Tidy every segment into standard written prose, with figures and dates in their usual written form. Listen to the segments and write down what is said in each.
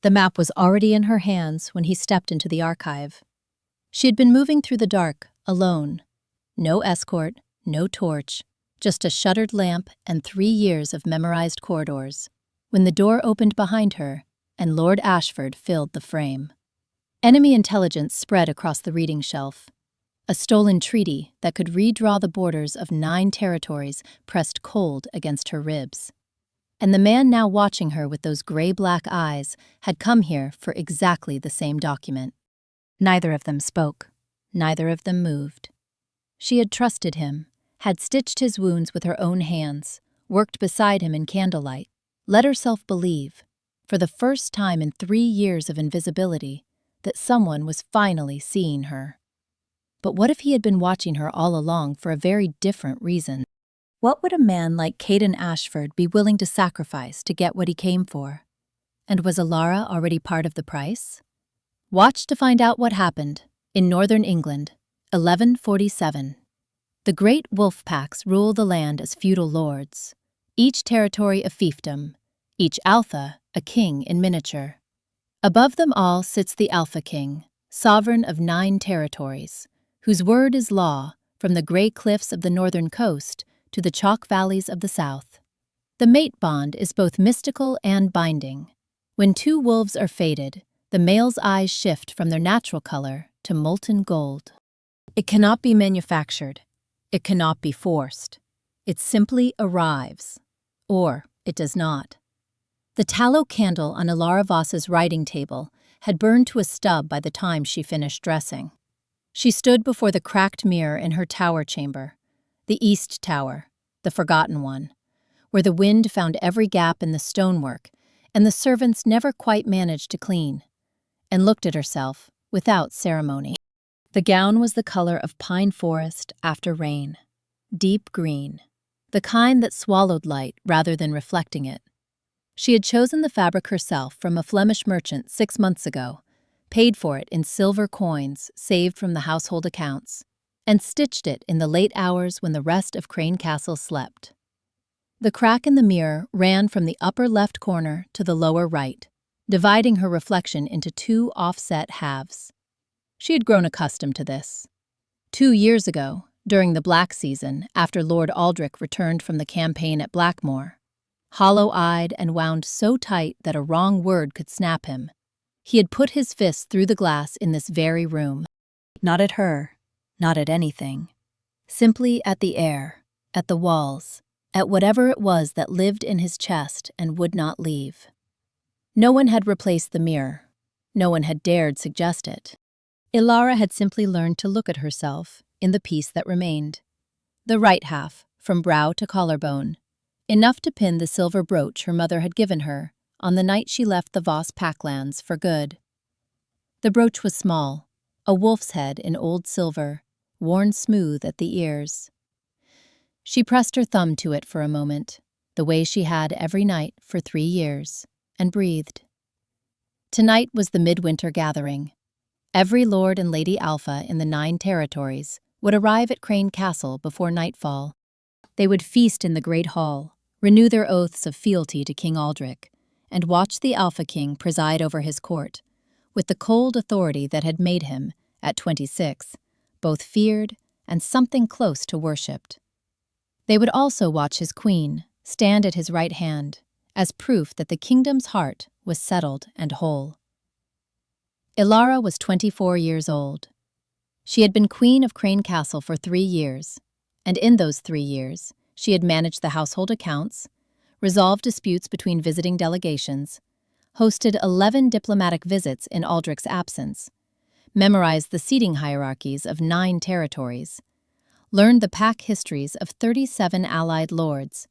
The map was already in her hands when he stepped into the archive. She had been moving through the dark, alone. No escort, no torch, just a shuttered lamp and 3 years of memorized corridors, when the door opened behind her and Lord Ashford filled the frame. Enemy intelligence spread across the reading shelf. A stolen treaty that could redraw the borders of 9 territories pressed cold against her ribs. And the man now watching her with those gray-black eyes had come here for exactly the same document. Neither of them spoke. Neither of them moved. She had trusted him, had stitched his wounds with her own hands, worked beside him in candlelight, let herself believe, for the first time in 3 years of invisibility, that someone was finally seeing her. But what if he had been watching her all along for a very different reason? What would a man like Caeden Ashford be willing to sacrifice to get what he came for? And was Elara already part of the price? Watch to find out what happened in northern England, 1147. The great wolf packs rule the land as feudal lords, each territory a fiefdom, each alpha a king in miniature. Above them all sits the Alpha King, sovereign of 9 territories, whose word is law from the gray cliffs of the northern coast to the chalk valleys of the south. The mate bond is both mystical and binding. When 2 wolves are fated, the male's eyes shift from their natural color to molten gold. It cannot be manufactured. It cannot be forced. It simply arrives. Or it does not. The tallow candle on Elara Voss's writing table had burned to a stub by the time she finished dressing. She stood before the cracked mirror in her tower chamber, the East Tower, the forgotten one, where the wind found every gap in the stonework and the servants never quite managed to clean, and looked at herself without ceremony. The gown was the color of pine forest after rain, deep green, the kind that swallowed light rather than reflecting it. She had chosen the fabric herself from a Flemish merchant 6 months ago, paid for it in silver coins saved from the household accounts, and stitched it in the late hours when the rest of Crane Castle slept. The crack in the mirror ran from the upper left corner to the lower right, dividing her reflection into 2 offset halves. She had grown accustomed to this. 2 years ago, during the Black season, after Lord Aldric returned from the campaign at Blackmoor, hollow-eyed and wound so tight that a wrong word could snap him, he had put his fist through the glass in this very room. Not at her, not at anything. Simply at the air, at the walls, at whatever it was that lived in his chest and would not leave. No one had replaced the mirror. No one had dared suggest it. Elara had simply learned to look at herself in the piece that remained. The right half, from brow to collarbone, enough to pin the silver brooch her mother had given her on the night she left the Voss packlands for good. The brooch was small, a wolf's head in old silver, worn smooth at the ears. She pressed her thumb to it for a moment, the way she had every night for 3 years, and breathed. Tonight was the midwinter gathering. Every Lord and Lady Alpha in the 9 territories would arrive at Crane Castle before nightfall. They would feast in the great hall, renew their oaths of fealty to King Aldric, and watch the Alpha King preside over his court, with the cold authority that had made him, at 26, both feared and something close to worshipped. They would also watch his queen stand at his right hand, as proof that the kingdom's heart was settled and whole. Elara was 24 years old. She had been queen of Crane Castle for 3 years, and in those 3 years, she had managed the household accounts, resolved disputes between visiting delegations, hosted 11 diplomatic visits in Aldric's absence, memorized the seating hierarchies of 9 territories, learned the pack histories of 37 allied lords,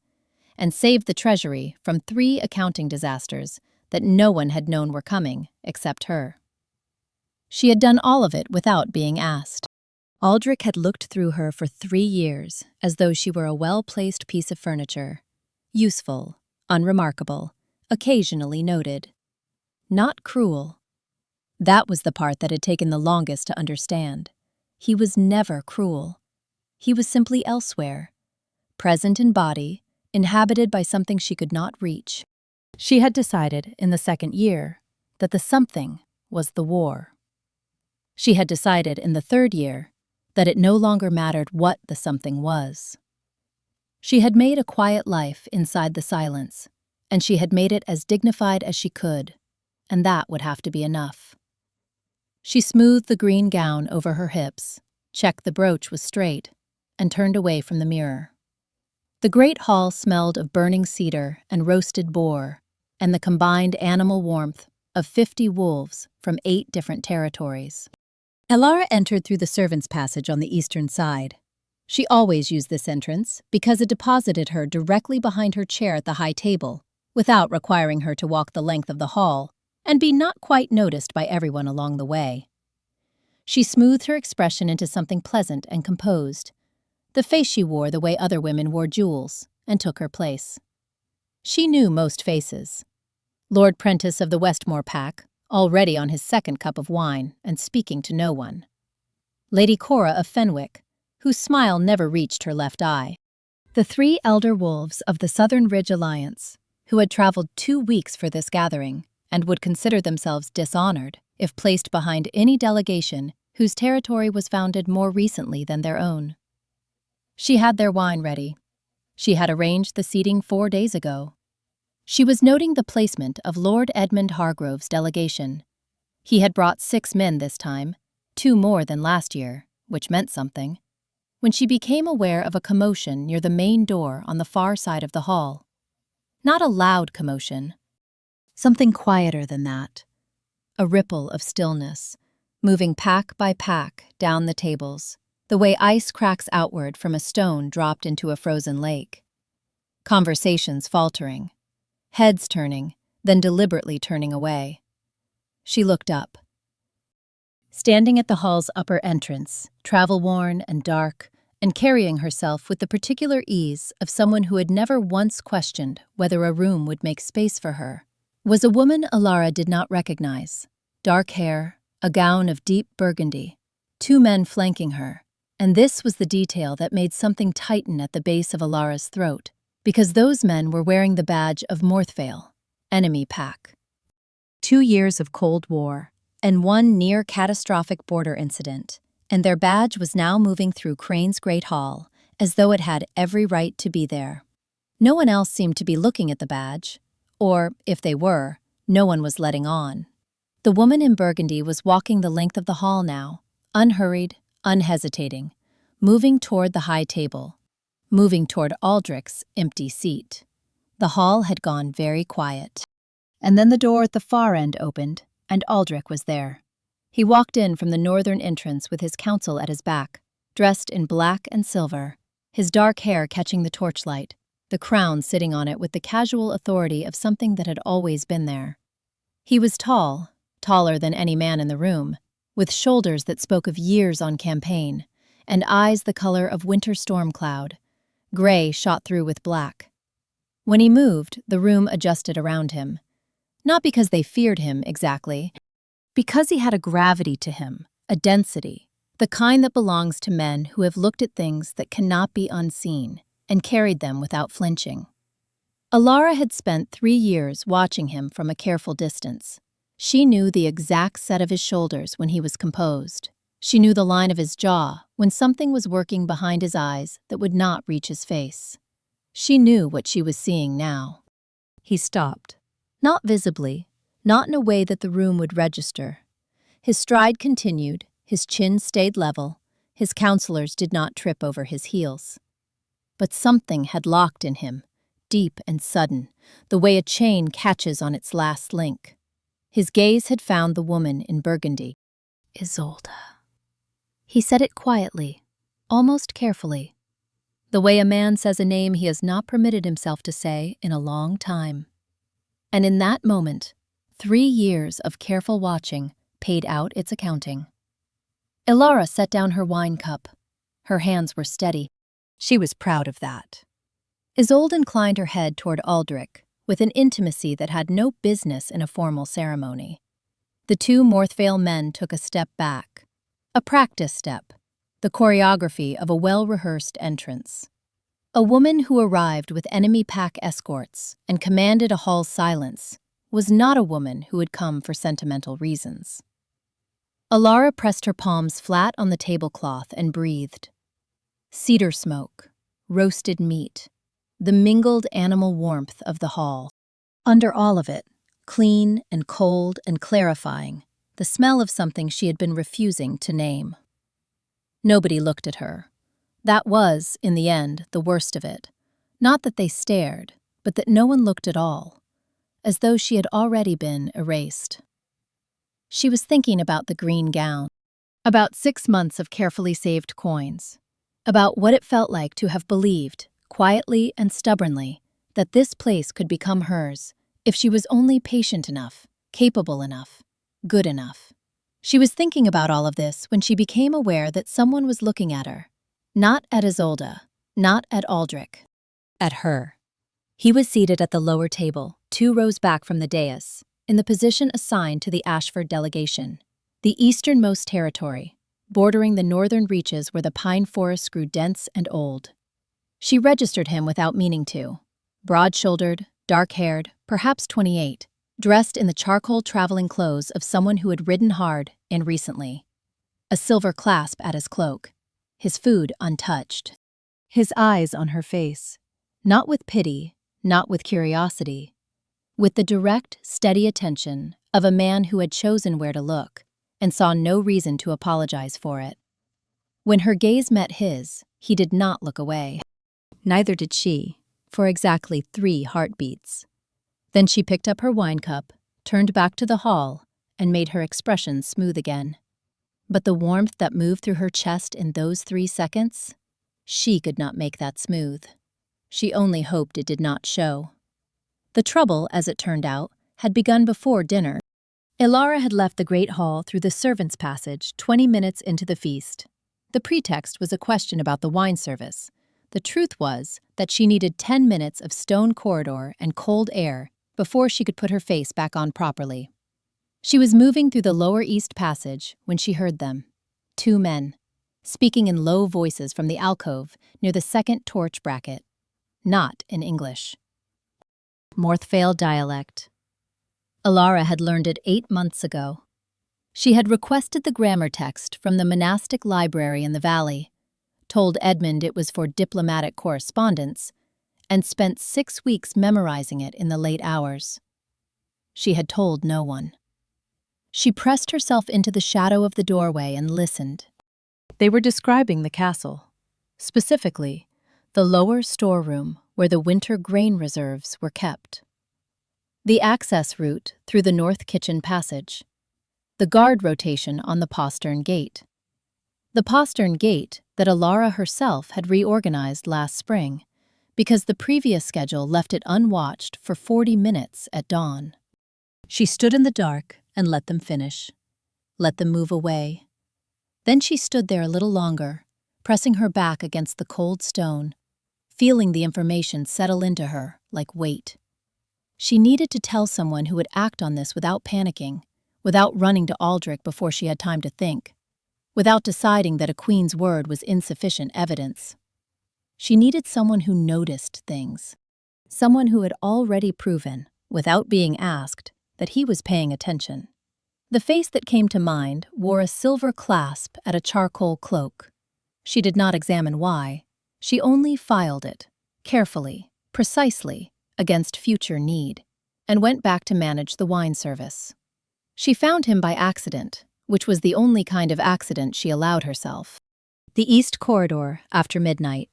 and saved the treasury from 3 accounting disasters that no one had known were coming except her. She had done all of it without being asked. Aldric had looked through her for 3 years as though she were a well-placed piece of furniture. Useful, unremarkable, occasionally noted. Not cruel. That was the part that had taken the longest to understand. He was never cruel. He was simply elsewhere, present in body, inhabited by something she could not reach. She had decided, in the 2nd year, that the something was the war. She had decided in the 3rd year that it no longer mattered what the something was. She had made a quiet life inside the silence, and she had made it as dignified as she could, and that would have to be enough. She smoothed the green gown over her hips, checked the brooch was straight, and turned away from the mirror. The great hall smelled of burning cedar and roasted boar, and the combined animal warmth of 50 wolves from 8 different territories. Elara entered through the servants' passage on the eastern side. She always used this entrance because it deposited her directly behind her chair at the high table, without requiring her to walk the length of the hall and be not quite noticed by everyone along the way. She smoothed her expression into something pleasant and composed. The face she wore the way other women wore jewels, and took her place. She knew most faces. Lord Prentice of the Westmore pack, already on his 2nd cup of wine and speaking to no one. Lady Cora of Fenwick, whose smile never reached her left eye. The 3 elder wolves of the Southern Ridge Alliance, who had traveled 2 weeks for this gathering and would consider themselves dishonored if placed behind any delegation whose territory was founded more recently than their own. She had their wine ready. She had arranged the seating 4 days ago. She was noting the placement of Lord Edmund Hargrove's delegation. He had brought 6 men this time, 2 more than last year, which meant something, when she became aware of a commotion near the main door on the far side of the hall. Not a loud commotion. Something quieter than that. A ripple of stillness, moving pack by pack down the tables, the way ice cracks outward from a stone dropped into a frozen lake. Conversations faltering. Heads turning, then deliberately turning away. She looked up. Standing at the hall's upper entrance, travel-worn and dark, and carrying herself with the particular ease of someone who had never once questioned whether a room would make space for her, was a woman Elara did not recognize. Dark hair, a gown of deep burgundy, 2 men flanking her, and this was the detail that made something tighten at the base of Elara's throat, because those men were wearing the badge of Morthvale, enemy pack. 2 years of Cold War, and 1 near-catastrophic border incident, and their badge was now moving through Crane's Great Hall, as though it had every right to be there. No one else seemed to be looking at the badge, or, if they were, no one was letting on. The woman in burgundy was walking the length of the hall now, unhurried, unhesitating, moving toward the high table, moving toward Aldric's empty seat. The hall had gone very quiet. And then the door at the far end opened, and Aldric was there. He walked in from the northern entrance with his council at his back, dressed in black and silver, his dark hair catching the torchlight, the crown sitting on it with the casual authority of something that had always been there. He was tall, taller than any man in the room, with shoulders that spoke of years on campaign, and eyes the color of winter storm cloud, gray shot through with black. When he moved, the room adjusted around him. Not because they feared him exactly, because he had a gravity to him, a density, the kind that belongs to men who have looked at things that cannot be unseen and carried them without flinching. Elara had spent 3 years watching him from a careful distance. She knew the exact set of his shoulders when he was composed. She knew the line of his jaw when something was working behind his eyes that would not reach his face. She knew what she was seeing now. He stopped. Not visibly, not in a way that the room would register. His stride continued, his chin stayed level, his counselors did not trip over his heels. But something had locked in him, deep and sudden, the way a chain catches on its last link. His gaze had found the woman in burgundy. Isolde. He said it quietly, almost carefully, the way a man says a name he has not permitted himself to say in a long time. And in that moment, 3 years of careful watching paid out its accounting. Elara set down her wine cup. Her hands were steady. She was proud of that. Isolde inclined her head toward Aldric with an intimacy that had no business in a formal ceremony. The 2 Morthvale men took a step back. A practice step, the choreography of a well-rehearsed entrance. A woman who arrived with enemy pack escorts and commanded a hall's silence, was not a woman who had come for sentimental reasons. Elara pressed her palms flat on the tablecloth and breathed. Cedar smoke, roasted meat, the mingled animal warmth of the hall. Under all of it, clean and cold and clarifying, the smell of something she had been refusing to name. Nobody looked at her. That was, in the end, the worst of it. Not that they stared, but that no one looked at all, as though she had already been erased. She was thinking about the green gown, about 6 months of carefully saved coins, about what it felt like to have believed, quietly and stubbornly, that this place could become hers if she was only patient enough, capable enough, good enough. She was thinking about all of this when she became aware that someone was looking at her. Not at Isolde, not at Aldric. At her. He was seated at the lower table, 2 rows back from the dais, in the position assigned to the Ashford delegation, the easternmost territory, bordering the northern reaches where the pine forests grew dense and old. She registered him without meaning to. Broad-shouldered, dark-haired, perhaps 28, dressed in the charcoal traveling clothes of someone who had ridden hard and recently. A silver clasp at his cloak, his food untouched. His eyes on her face, not with pity, not with curiosity, with the direct, steady attention of a man who had chosen where to look and saw no reason to apologize for it. When her gaze met his, he did not look away. Neither did she, for exactly 3 heartbeats. Then she picked up her wine cup, turned back to the hall, and made her expression smooth again. But the warmth that moved through her chest in those 3 seconds, she could not make that smooth. She only hoped it did not show. The trouble, as it turned out, had begun before dinner. Elara had left the great hall through the servants' passage 20 minutes into the feast. The pretext was a question about the wine service. The truth was that she needed 10 minutes of stone corridor and cold air before she could put her face back on properly. She was moving through the lower east passage when she heard them. 2 men, speaking in low voices from the alcove near the second torch bracket. Not in English. Morthvale dialect. Elara had learned it 8 months ago. She had requested the grammar text from the monastic library in the valley, told Edmund it was for diplomatic correspondence, and spent 6 weeks memorizing it in the late hours. She had told no one. She pressed herself into the shadow of the doorway and listened. They were describing the castle, specifically the lower storeroom where the winter grain reserves were kept. The access route through the north kitchen passage. The guard rotation on the postern gate. The postern gate that Elara herself had reorganized last spring, because the previous schedule left it unwatched for 40 minutes at dawn. She stood in the dark and let them finish. Let them move away. Then she stood there a little longer, pressing her back against the cold stone, feeling the information settle into her like weight. She needed to tell someone who would act on this without panicking, without running to Aldric before she had time to think, without deciding that a queen's word was insufficient evidence. She needed someone who noticed things, someone who had already proven, without being asked, that he was paying attention. The face that came to mind wore a silver clasp at a charcoal cloak. She did not examine why. She only filed it, carefully, precisely, against future need, and went back to manage the wine service. She found him by accident, which was the only kind of accident she allowed herself. The east corridor, after midnight.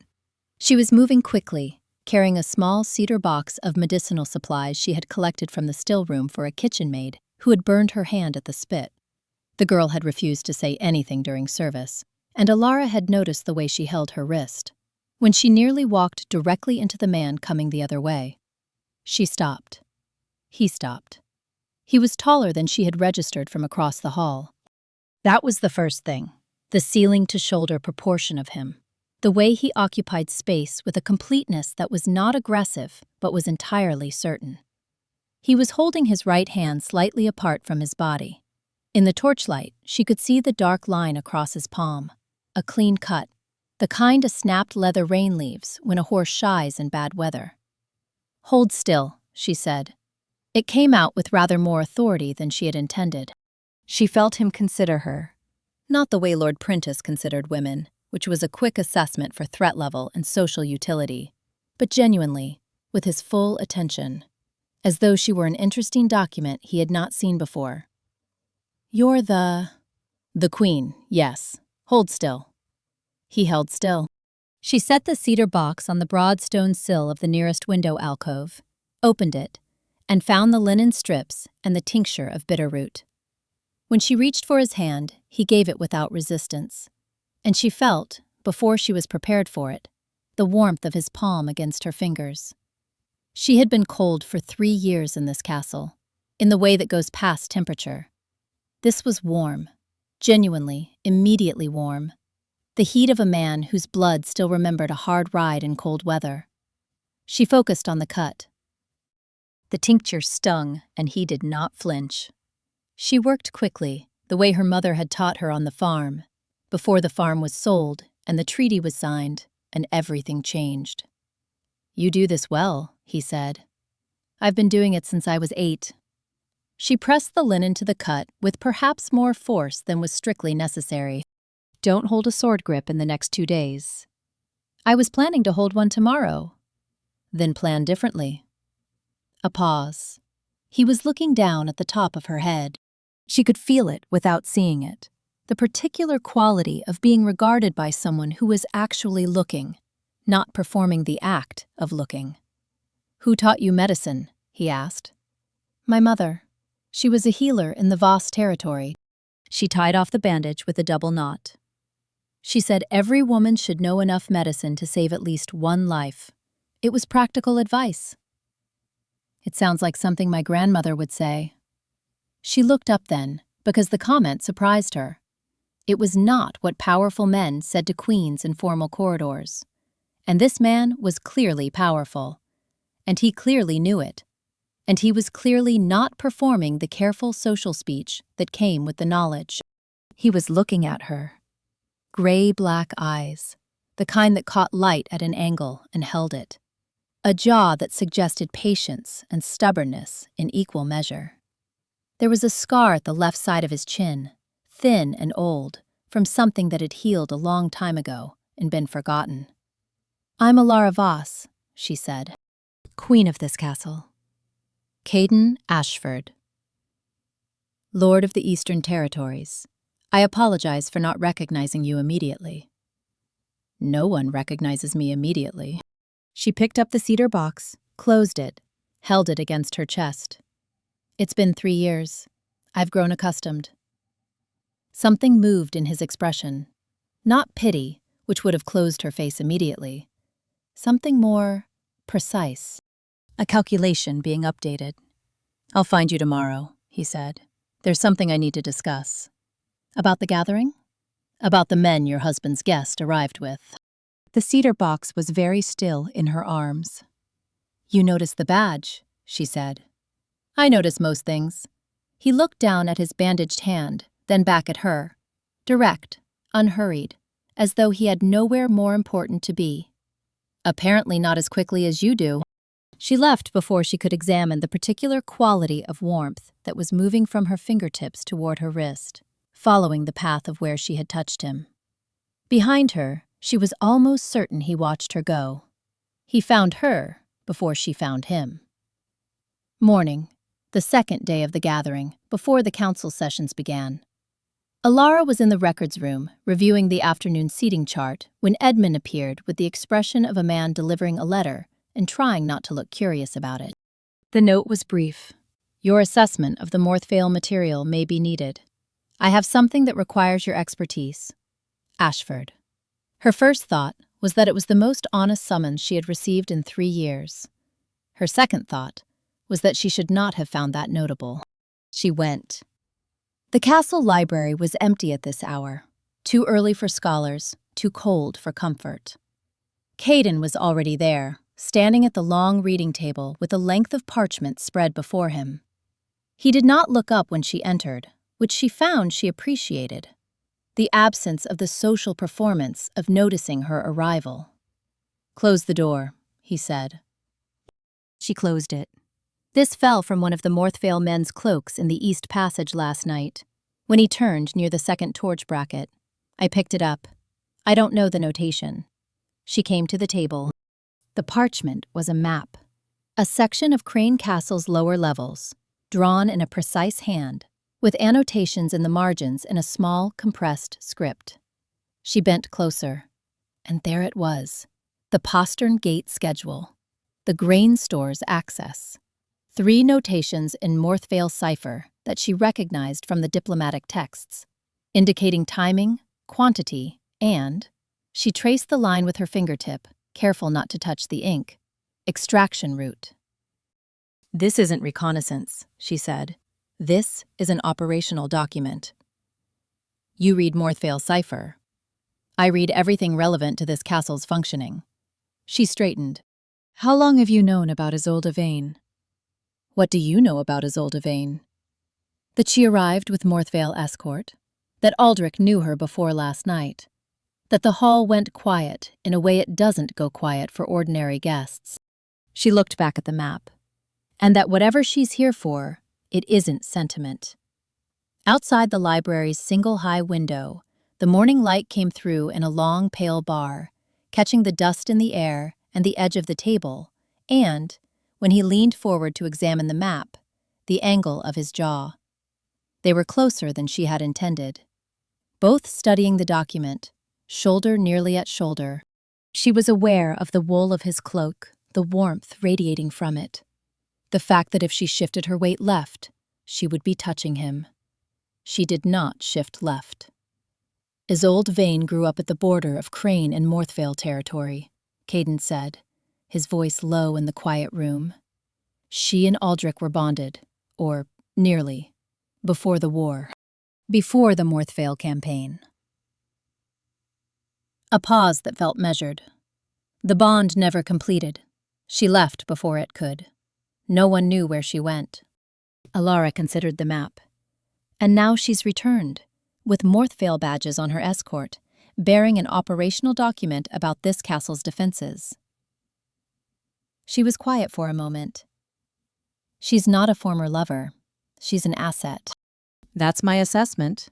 She was moving quickly, carrying a small cedar box of medicinal supplies she had collected from the still room for a kitchen maid who had burned her hand at the spit. The girl had refused to say anything during service, and Elara had noticed the way she held her wrist. When she nearly walked directly into the man coming the other way, she stopped. He stopped. He was taller than she had registered from across the hall. That was the first thing, the ceiling-to-shoulder proportion of him, the way he occupied space with a completeness that was not aggressive but was entirely certain. He was holding his right hand slightly apart from his body. In the torchlight, she could see the dark line across his palm, a clean cut, the kind a snapped leather rain leaves when a horse shies in bad weather. "Hold still," she said. It came out with rather more authority than she had intended. She felt him consider her, not the way Lord Prentice considered women, which was a quick assessment for threat level and social utility, but genuinely, with his full attention, as though she were an interesting document he had not seen before. "You're the Queen, yes. Hold still." He held still. She set the cedar box on the broad stone sill of the nearest window alcove, opened it, and found the linen strips and the tincture of bitterroot. When she reached for his hand, he gave it without resistance, and she felt, before she was prepared for it, the warmth of his palm against her fingers. She had been cold for 3 years in this castle, in the way that goes past temperature. This was warm, genuinely, immediately warm, the heat of a man whose blood still remembered a hard ride in cold weather. She focused on the cut. The tincture stung, and he did not flinch. She worked quickly, the way her mother had taught her on the farm, before the farm was sold and the treaty was signed, and everything changed. "You do this well," he said. "I've been doing it since I was 8. She pressed the linen to the cut with perhaps more force than was strictly necessary. "Don't hold a sword grip in the next 2 days." "I was planning to hold one tomorrow." "Then plan differently." A pause. He was looking down at the top of her head. She could feel it without seeing it, the particular quality of being regarded by someone who was actually looking, not performing the act of looking. "Who taught you medicine?" he asked. "My mother. She was a healer in the Voss territory." She tied off the bandage with a double knot. She said every woman should know enough medicine to save at least one life. It was practical advice. "It sounds like something my grandmother would say." She looked up then, because the comment surprised her. It was not what powerful men said to queens in formal corridors. And this man was clearly powerful. And he clearly knew it. And he was clearly not performing the careful social speech that came with the knowledge. He was looking at her. Gray-black eyes, the kind that caught light at an angle and held it. A jaw that suggested patience and stubbornness in equal measure. There was a scar at the left side of his chin, thin and old, from something that had healed a long time ago and been forgotten. "I'm Elara Voss," she said, "Queen of this castle. Caeden Ashford, Lord of the Eastern Territories. I apologize for not recognizing you immediately." "No one recognizes me immediately." She picked up the cedar box, closed it, held it against her chest. "It's been 3 years. I've grown accustomed." Something moved in his expression. Not pity, which would have closed her face immediately. Something more precise. A calculation being updated. "I'll find you tomorrow," he said. "There's something I need to discuss." "About the gathering?" "About the men your husband's guest arrived with." The cedar box was very still in her arms. "You noticed the badge," she said. "I notice most things." He looked down at his bandaged hand, then back at her, direct, unhurried, as though he had nowhere more important to be. "Apparently not as quickly as you do." She left before she could examine the particular quality of warmth that was moving from her fingertips toward her wrist, following the path of where she had touched him. Behind her, she was almost certain he watched her go. He found her before she found him. Morning, the second day of the gathering, before the council sessions began. Elara was in the records room, reviewing the afternoon seating chart, when Edmund appeared with the expression of a man delivering a letter and trying not to look curious about it. The note was brief. "Your assessment of the Morthvale material may be needed. I have something that requires your expertise. Ashford." Her first thought was that it was the most honest summons she had received in 3 years. Her second thought was that she should not have found that notable. She went. The castle library was empty at this hour, too early for scholars, too cold for comfort. Caeden was already there, standing at the long reading table with a length of parchment spread before him. He did not look up when she entered, which she found she appreciated. The absence of the social performance of noticing her arrival. "Close the door," he said. She closed it. This fell from one of the Morthvale men's cloaks in the east passage last night, when he turned near the second torch bracket. I picked it up. I don't know the notation. She came to the table. The parchment was a map. A section of Crane Castle's lower levels, drawn in a precise hand, with annotations in the margins in a small, compressed script. She bent closer, and there it was. The postern gate schedule. The grain store's access. 3 notations in Morthvale cipher that she recognized from the diplomatic texts, indicating timing, quantity, and, she traced the line with her fingertip, careful not to touch the ink, extraction route. "This isn't reconnaissance," she said. "This is an operational document." "You read Morthvale cipher. I read everything relevant to this castle's functioning." She straightened. "How long have you known about Isolde Vane?" "What do you know about Isolde Vane?" "That she arrived with Morthvale escort, that Aldric knew her before last night, that the hall went quiet in a way it doesn't go quiet for ordinary guests." She looked back at the map. "And that whatever she's here for, it isn't sentiment." Outside the library's single high window, the morning light came through in a long, pale bar, catching the dust in the air and the edge of the table, and, when he leaned forward to examine the map, the angle of his jaw. They were closer than she had intended. Both studying the document, shoulder nearly at shoulder. She was aware of the wool of his cloak, the warmth radiating from it. The fact that if she shifted her weight left, she would be touching him. She did not shift left. "Isolde Vane grew up at the border of Crane and Morthvale territory," Caeden said, his voice low in the quiet room. "She and Aldric were bonded, or nearly, before the war. Before the Morthvale campaign." A pause that felt measured. The bond never completed. She left before it could. No one knew where she went. Elara considered the map. "And now she's returned, with Morthvale badges on her escort, bearing an operational document about this castle's defenses." She was quiet for a moment. "She's not a former lover. She's an asset." "That's my assessment."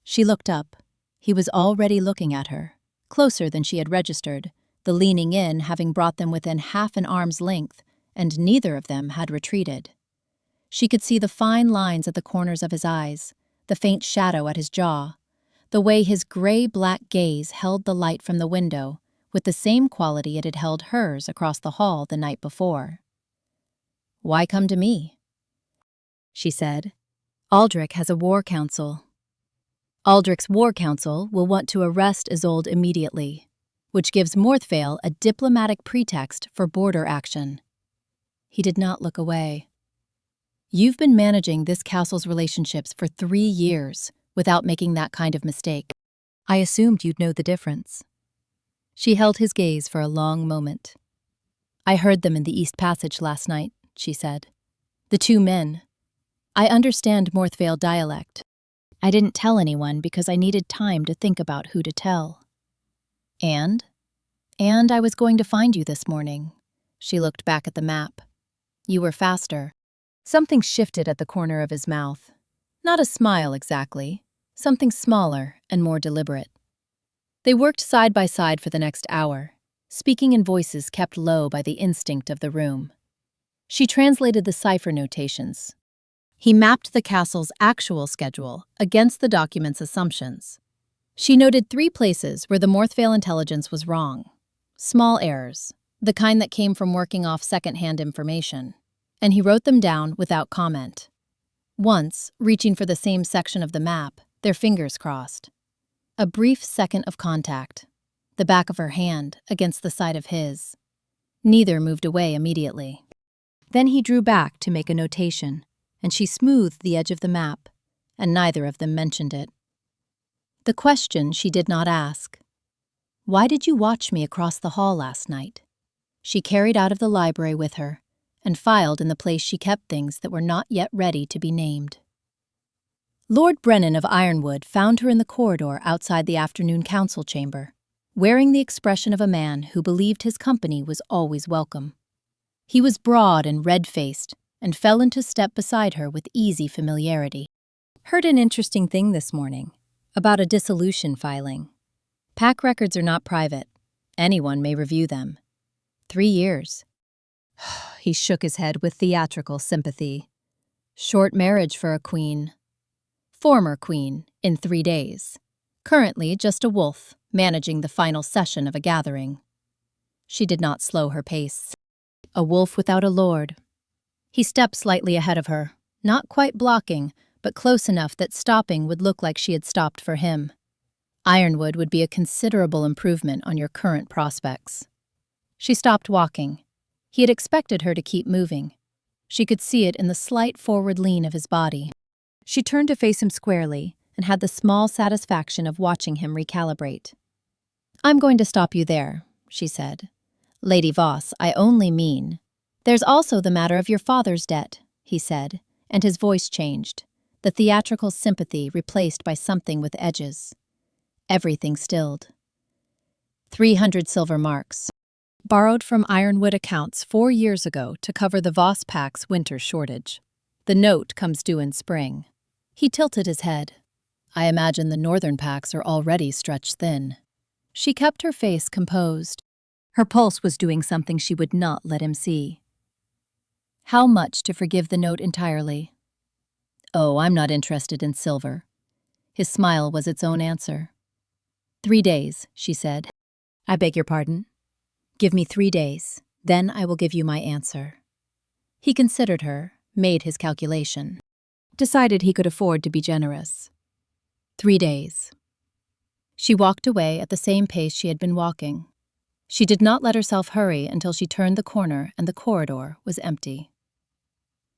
She looked up. He was already looking at her, closer than she had registered, the leaning in having brought them within half an arm's length, and neither of them had retreated. She could see the fine lines at the corners of his eyes, the faint shadow at his jaw, the way his gray-black gaze held the light from the window with the same quality it had held hers across the hall the night before. "Why come to me?" she said. "Aldric has a war council. Aldric's war council will want to arrest Isolde immediately, which gives Morthvale a diplomatic pretext for border action." He did not look away. "You've been managing this castle's relationships for 3 years without making that kind of mistake. I assumed you'd know the difference." She held his gaze for a long moment. "I heard them in the East Passage last night," she said. "The 2 men. I understand Morthvale dialect. I didn't tell anyone because I needed time to think about who to tell. And I was going to find you this morning." She looked back at the map. "You were faster." Something shifted at the corner of his mouth. Not a smile exactly, something smaller and more deliberate. They worked side by side for the next hour, speaking in voices kept low by the instinct of the room. She translated the cipher notations. He mapped the castle's actual schedule against the document's assumptions. She noted 3 places where the Morthvale intelligence was wrong. Small errors, the kind that came from working off second-hand information. And he wrote them down without comment. Once, reaching for the same section of the map, their fingers crossed. A brief second of contact, the back of her hand against the side of his. Neither moved away immediately. Then he drew back to make a notation, and she smoothed the edge of the map, and neither of them mentioned it. The question she did not ask. "Why did you watch me across the hall last night?" She carried out of the library with her, and filed in the place she kept things that were not yet ready to be named. Lord Brennan of Ironwood found her in the corridor outside the afternoon council chamber, wearing the expression of a man who believed his company was always welcome. He was broad and red-faced, and fell into step beside her with easy familiarity. Heard an interesting thing this morning about a dissolution filing. Pack records are not private. Anyone may review them. 3 years. He shook his head with theatrical sympathy. Short marriage for a queen. Former queen, in 3 days. Currently just a wolf, managing the final session of a gathering. She did not slow her pace. A wolf without a lord. He stepped slightly ahead of her, not quite blocking, but close enough that stopping would look like she had stopped for him. Ironwood would be a considerable improvement on your current prospects. She stopped walking. He had expected her to keep moving. She could see it in the slight forward lean of his body. She turned to face him squarely and had the small satisfaction of watching him recalibrate. "I'm going to stop you there," she said. "Lady Voss, I only mean—" "There's also the matter of your father's debt," he said, and his voice changed, the theatrical sympathy replaced by something with edges. Everything stilled. 300 silver marks. Borrowed from Ironwood accounts 4 years ago to cover the Voss pack's winter shortage. The note comes due in spring. He tilted his head. "I imagine the northern packs are already stretched thin." She kept her face composed. Her pulse was doing something she would not let him see. "How much to forgive the note entirely?" "Oh, I'm not interested in silver." His smile was its own answer. 3 days, she said. "I beg your pardon?" "Give me 3 days, then I will give you my answer." He considered her, made his calculation. Decided he could afford to be generous. 3 days. She walked away at the same pace she had been walking. She did not let herself hurry until she turned the corner and the corridor was empty.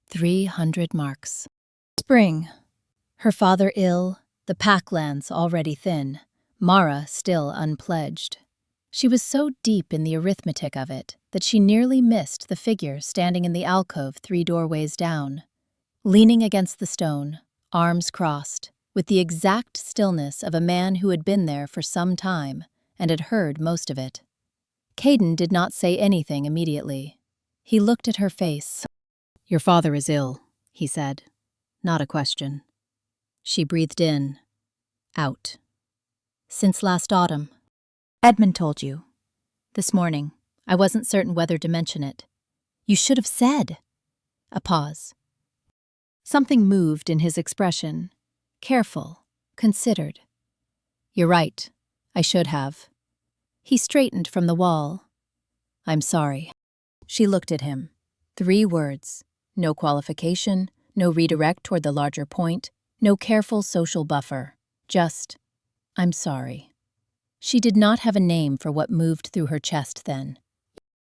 300 marks. Spring. Her father ill, the packlands already thin, Mara still unpledged. She was so deep in the arithmetic of it that she nearly missed the figure standing in the alcove 3 doorways down, leaning against the stone, arms crossed, with the exact stillness of a man who had been there for some time and had heard most of it. Caeden did not say anything immediately. He looked at her face. "Your father is ill," he said. Not a question. She breathed in, out. "Since last autumn." "Edmund told you." "This morning. I wasn't certain whether to mention it." "You should have said." A pause. Something moved in his expression. Careful, considered. "You're right. I should have." He straightened from the wall. "I'm sorry." She looked at him. 3 words. No qualification, no redirect toward the larger point, no careful social buffer. Just, "I'm sorry." She did not have a name for what moved through her chest then.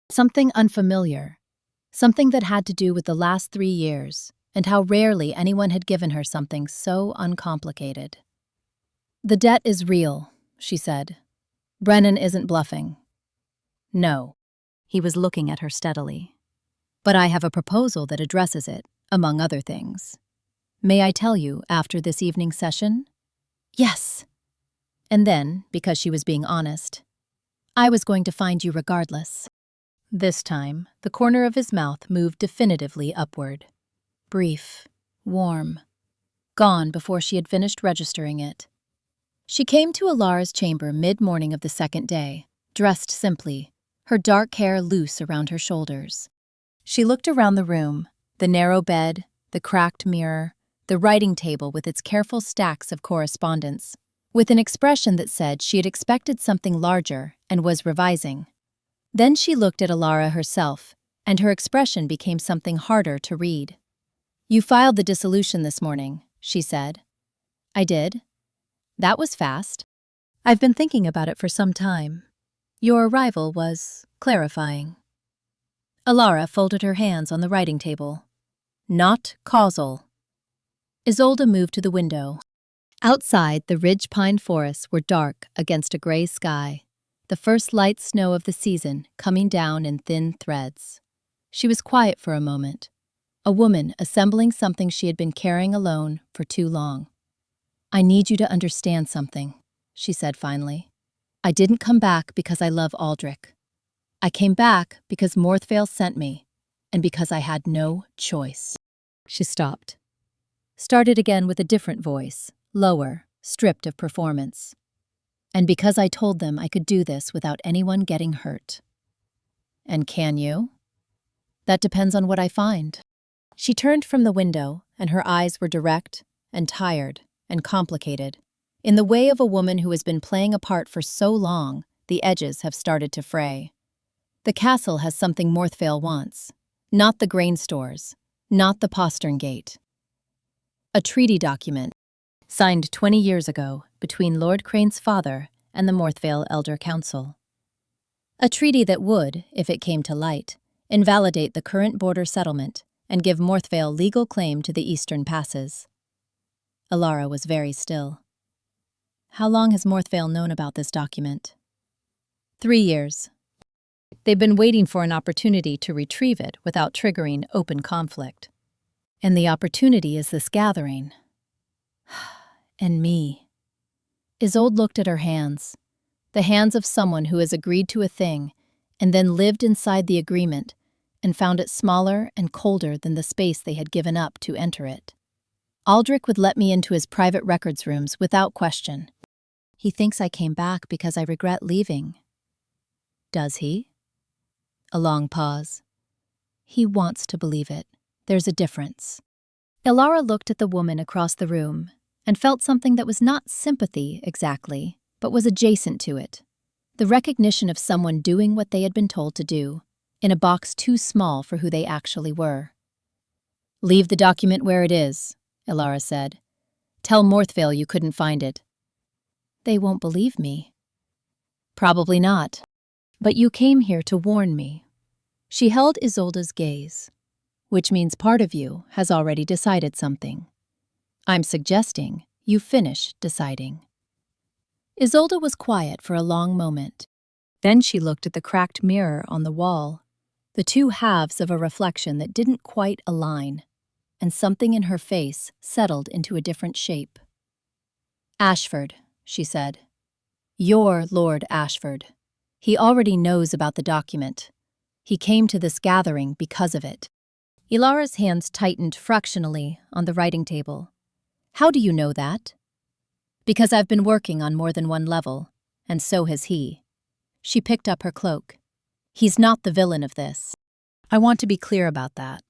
Something unfamiliar. Something that had to do with the last 3 years, and how rarely anyone had given her something so uncomplicated. "The debt is real," she said. "Brennan isn't bluffing." "No." He was looking at her steadily. "But I have a proposal that addresses it, among other things. May I tell you after this evening's session?" "Yes." And then, because she was being honest, "I was going to find you regardless." This time, the corner of his mouth moved definitively upward. Brief, warm, gone before she had finished registering it. She came to Elara's chamber mid-morning of the second day, dressed simply, her dark hair loose around her shoulders. She looked around the room, the narrow bed, the cracked mirror, the writing table with its careful stacks of correspondence, with an expression that said she had expected something larger and was revising. Then she looked at Elara herself, and her expression became something harder to read. "You filed the dissolution this morning," she said. "I did." "That was fast." "I've been thinking about it for some time. Your arrival was clarifying." Elara folded her hands on the writing table. "Not causal." Isolde moved to the window. Outside, the ridge pine forests were dark against a gray sky, the first light snow of the season coming down in thin threads. She was quiet for a moment, a woman assembling something she had been carrying alone for too long. "I need you to understand something," she said finally. "I didn't come back because I love Aldric. I came back because Morthvale sent me. and because I had no choice. She stopped. Started again with a different voice, lower, stripped of performance. And because I told them I could do this without anyone getting hurt. And can you? That depends on what I find. She turned from the window, and her eyes were direct and tired and complicated. In the way of a woman who has been playing a part for so long, the edges have started to fray. The castle has something Morthvale wants. Not the grain stores, not the postern gate. A treaty document, signed 20 years ago between Lord Caeden's father and the Morthvale Elder Council. A treaty that would, if it came to light, invalidate the current border settlement and give Morthvale legal claim to the eastern passes. Elara was very still. How long has Morthvale known about this document? 3 years. They've been waiting for an opportunity to retrieve it without triggering open conflict. And the opportunity is this gathering. And me. Isolde looked at her hands, the hands of someone who has agreed to a thing and then lived inside the agreement and found it smaller and colder than the space they had given up to enter it. Aldric would let me into his private records rooms without question. He thinks I came back because I regret leaving. Does he? A long pause. He wants to believe it. There's a difference. Elara looked at the woman across the room and felt something that was not sympathy exactly, but was adjacent to it. The recognition of someone doing what they had been told to do, in a box too small for who they actually were. Leave the document where it is, Elara said. Tell Morthvale you couldn't find it. They won't believe me. Probably not. But you came here to warn me. She held Isolde's gaze, which means part of you has already decided something. I'm suggesting you finish deciding. Isolde was quiet for a long moment. Then she looked at the cracked mirror on the wall, the two halves of a reflection that didn't quite align, and something in her face settled into a different shape. Ashford, she said. You're Lord Ashford. He already knows about the document. He came to this gathering because of it. Elara's hands tightened fractionally on the writing table. How do you know that? Because I've been working on more than one level, and so has he. She picked up her cloak. He's not the villain of this. I want to be clear about that.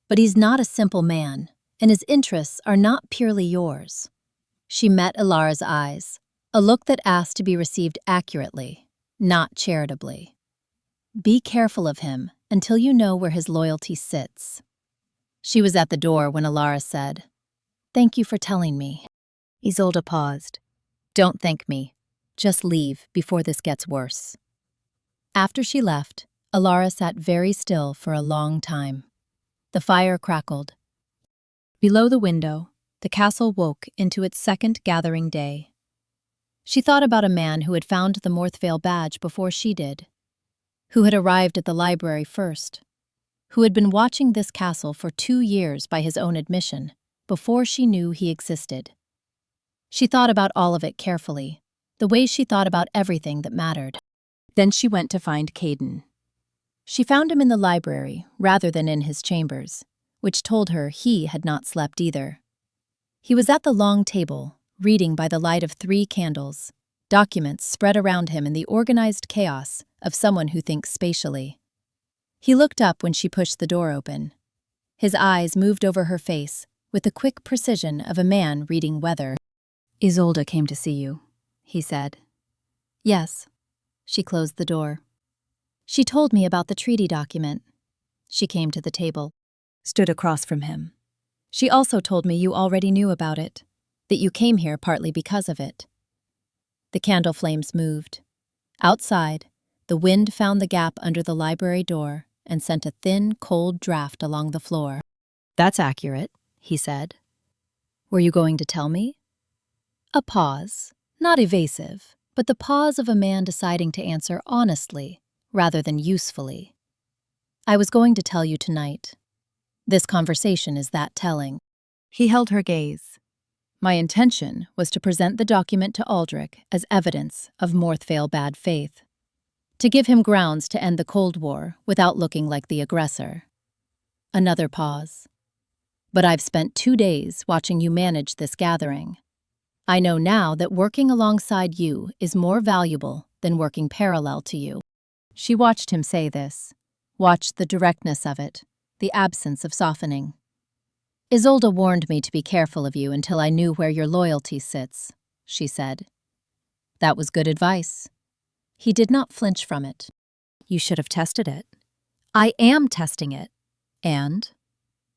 But he's not a simple man, and his interests are not purely yours. She met Elara's eyes, a look that asked to be received accurately, not charitably. Be careful of him until you know where his loyalty sits. She was at the door when Elara said, Thank you for telling me. Isolde paused. Don't thank me. Just leave before this gets worse. After she left, Elara sat very still for a long time. The fire crackled. Below the window, the castle woke into its second gathering day. She thought about a man who had found the Morthvale badge before she did, who had arrived at the library first, who had been watching this castle for 2 years by his own admission, before she knew he existed. She thought about all of it carefully, the way she thought about everything that mattered. Then she went to find Caeden. She found him in the library rather than in his chambers, which told her he had not slept either. He was at the long table, reading by the light of 3 candles, documents spread around him in the organized chaos of someone who thinks spatially. He looked up when she pushed the door open. His eyes moved over her face with the quick precision of a man reading weather. Isolde came to see you, he said. Yes. She closed the door. She told me about the treaty document. She came to the table, stood across from him. She also told me you already knew about it, that you came here partly because of it. The candle flames moved. Outside, the wind found the gap under the library door and sent a thin, cold draft along the floor. That's accurate, he said. Were you going to tell me? A pause, not evasive, but the pause of a man deciding to answer honestly rather than usefully. I was going to tell you tonight. This conversation is that telling. He held her gaze. My intention was to present the document to Aldric as evidence of Morthvale bad faith, to give him grounds to end the Cold War without looking like the aggressor. Another pause. But I've spent 2 days watching you manage this gathering. I know now that working alongside you is more valuable than working parallel to you. She watched him say this, watched the directness of it, the absence of softening. Isolde warned me to be careful of you until I knew where your loyalty sits, she said. That was good advice. He did not flinch from it. You should have tested it. I am testing it. And?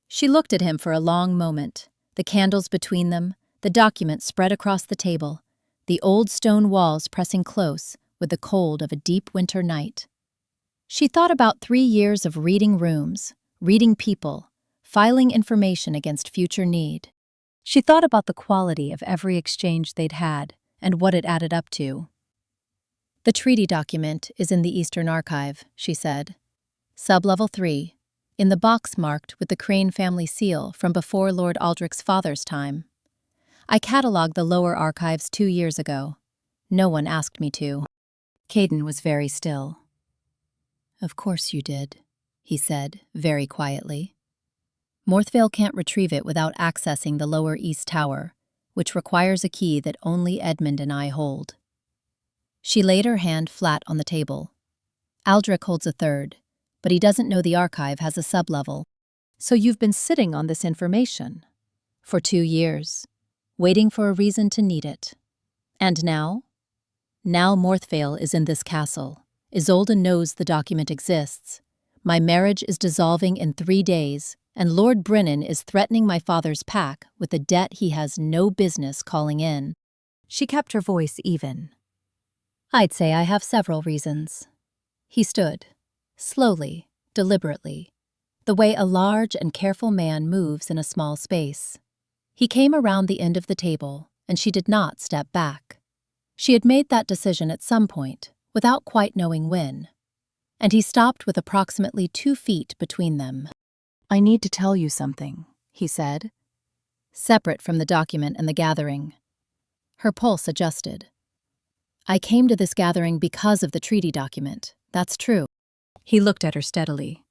She looked at him for a long moment, the candles between them, the document spread across the table, the old stone walls pressing close with the cold of a deep winter night. She thought about 3 years of reading rooms, reading people, filing information against future need. She thought about the quality of every exchange they'd had and what it added up to. The treaty document is in the Eastern Archive, she said. Sub-level 3, in the box marked with the Crane family seal from before Lord Aldric's father's time. I catalogued the lower archives 2 years ago. No one asked me to. Caeden was very still. Of course you did, he said, very quietly. Morthvale can't retrieve it without accessing the lower east tower, which requires a key that only Edmund and I hold. She laid her hand flat on the table. Aldric holds a third, but he doesn't know the archive has a sub-level. So you've been sitting on this information for 2 years, waiting for a reason to need it. And now? Now Morthvale is in this castle. Isolde knows the document exists. My marriage is dissolving in 3 days, and Lord Brennan is threatening my father's pack with a debt he has no business calling in. She kept her voice even. I'd say I have several reasons. He stood, slowly, deliberately, the way a large and careful man moves in a small space. He came around the end of the table, and she did not step back. She had made that decision at some point, without quite knowing when. And he stopped with approximately 2 feet between them. I need to tell you something, he said, separate from the document and the gathering. Her pulse adjusted. I came to this gathering because of the treaty document, that's true. He looked at her steadily.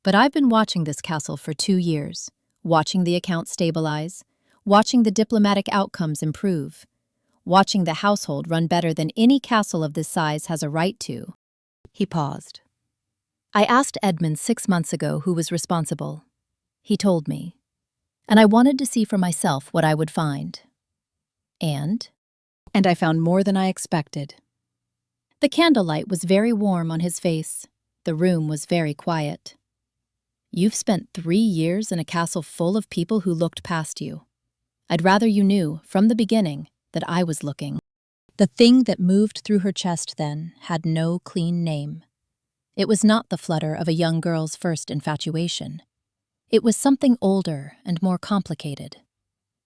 But I've been watching this castle for 2 years, watching the accounts stabilize, watching the diplomatic outcomes improve, watching the household run better than any castle of this size has a right to. He paused. I asked Edmund 6 months ago who was responsible. He told me. And I wanted to see for myself what I would find. And I found more than I expected. The candlelight was very warm on his face. The room was very quiet. You've spent 3 years in a castle full of people who looked past you. I'd rather you knew, from the beginning, that I was looking. The thing that moved through her chest then had no clean name. It was not the flutter of a young girl's first infatuation. It was something older and more complicated.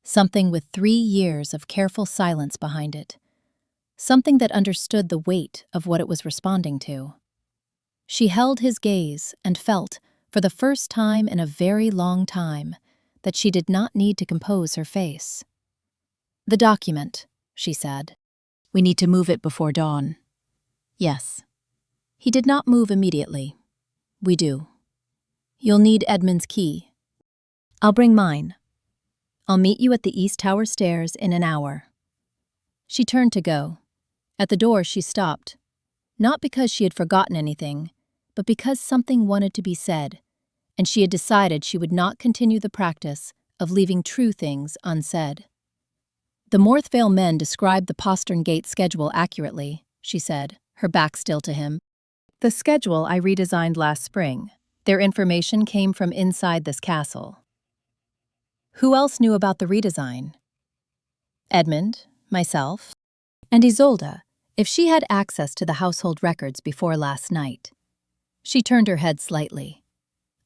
Something with 3 years of careful silence behind it. Something that understood the weight of what it was responding to. She held his gaze and felt, for the first time in a very long time, that she did not need to compose her face. The document, she said. We need to move it before dawn. Yes. He did not move immediately. We do. You'll need Edmund's key. I'll bring mine. I'll meet you at the East Tower stairs in an hour. She turned to go. At the door she stopped. Not because she had forgotten anything, but because something wanted to be said, and she had decided she would not continue the practice of leaving true things unsaid. The Morthvale men described the postern gate schedule accurately, she said, her back still to him. The schedule I redesigned last spring. Their information came from inside this castle. Who else knew about the redesign? Edmund, myself, and Isolde, if she had access to the household records before last night. She turned her head slightly.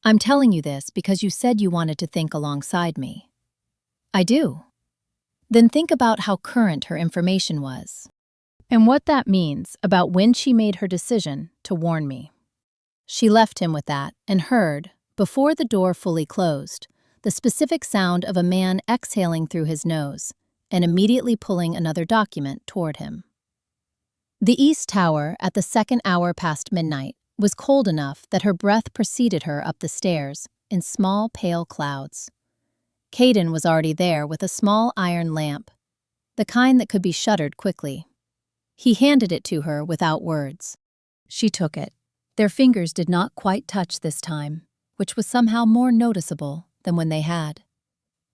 I'm telling you this because you said you wanted to think alongside me. I do. Then think about how current her information was, and what that means about when she made her decision to warn me. She left him with that and heard, before the door fully closed, the specific sound of a man exhaling through his nose and immediately pulling another document toward him. The East Tower, at the 2nd hour past midnight, was cold enough that her breath preceded her up the stairs in small, pale clouds. Caeden was already there with a small iron lamp, the kind that could be shuttered quickly. He handed it to her without words. She took it. Their fingers did not quite touch this time, which was somehow more noticeable than when they had.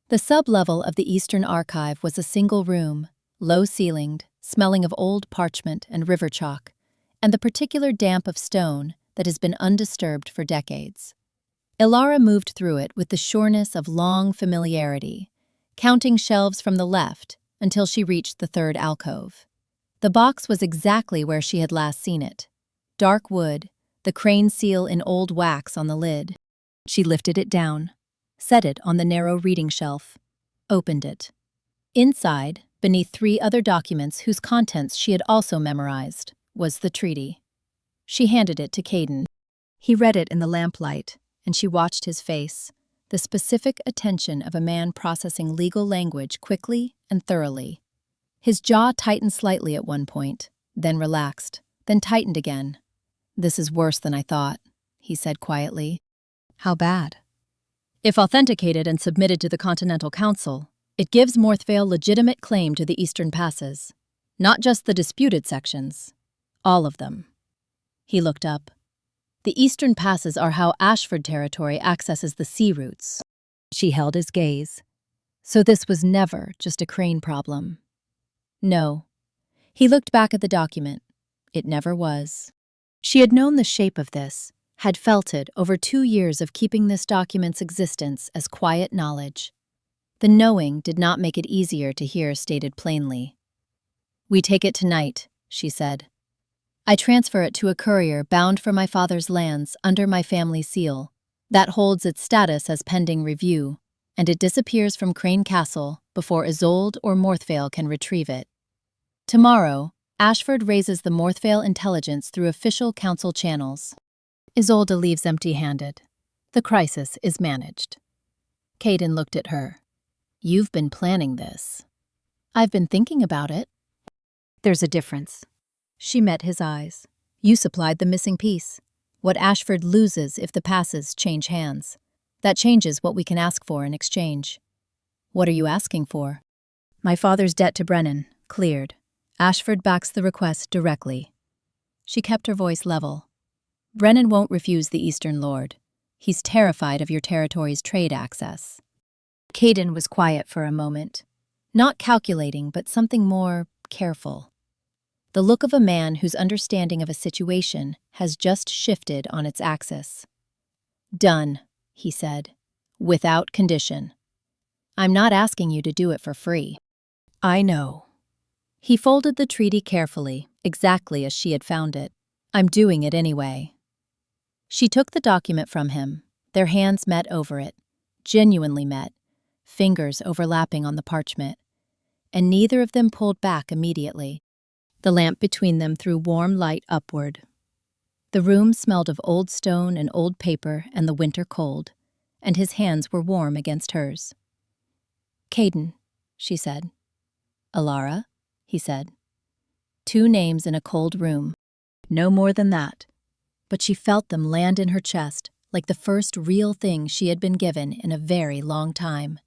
The sub-level of the Eastern Archive was a single room, low-ceilinged, smelling of old parchment and river chalk, and the particular damp of stone that has been undisturbed for decades. Elara moved through it with the sureness of long familiarity, counting shelves from the left until she reached the third alcove. The box was exactly where she had last seen it. Dark wood, the crane seal in old wax on the lid. She lifted it down, set it on the narrow reading shelf, opened it. Inside, beneath 3 other documents whose contents she had also memorized, was the treaty. She handed it to Caeden. He read it in the lamplight, and she watched his face, the specific attention of a man processing legal language quickly and thoroughly. His jaw tightened slightly at one point, then relaxed, then tightened again. "This is worse than I thought," he said quietly. "How bad?" "If authenticated and submitted to the Continental Council, it gives Morthvale legitimate claim to the Eastern Passes. Not just the disputed sections. All of them." He looked up. "The Eastern Passes are how Ashford territory accesses the sea routes." She held his gaze. So this was never just a crane problem. No. He looked back at the document. It never was. She had known the shape of this, had felt it over 2 years of keeping this document's existence as quiet knowledge. The knowing did not make it easier to hear stated plainly. "We take it tonight," she said. "I transfer it to a courier bound for my father's lands under my family seal. That holds its status as pending review, and it disappears from Crane Castle before Isolde or Morthvale can retrieve it. Tomorrow, Ashford raises the Morthvale intelligence through official council channels. Isolde leaves empty-handed. The crisis is managed." Caeden looked at her. "You've been planning this." "I've been thinking about it." "There's a difference." She met his eyes. "You supplied the missing piece. What Ashford loses if the passes change hands. That changes what we can ask for in exchange." "What are you asking for?" "My father's debt to Brennan, cleared. Ashford backs the request directly." She kept her voice level. "Brennan won't refuse the Eastern Lord. He's terrified of your territory's trade access." Caeden was quiet for a moment. Not calculating, but something more careful. The look of a man whose understanding of a situation has just shifted on its axis. "Done," he said, "without condition. I'm not asking you to do it for free." "I know." He folded the treaty carefully, exactly as she had found it. "I'm doing it anyway." She took the document from him. Their hands met over it, genuinely met, fingers overlapping on the parchment, and neither of them pulled back immediately. The lamp between them threw warm light upward. The room smelled of old stone and old paper and the winter cold, and his hands were warm against hers. "Caeden," she said. "Elara," he said. 2 names in a cold room. No more than that. But she felt them land in her chest like the first real thing she had been given in a very long time.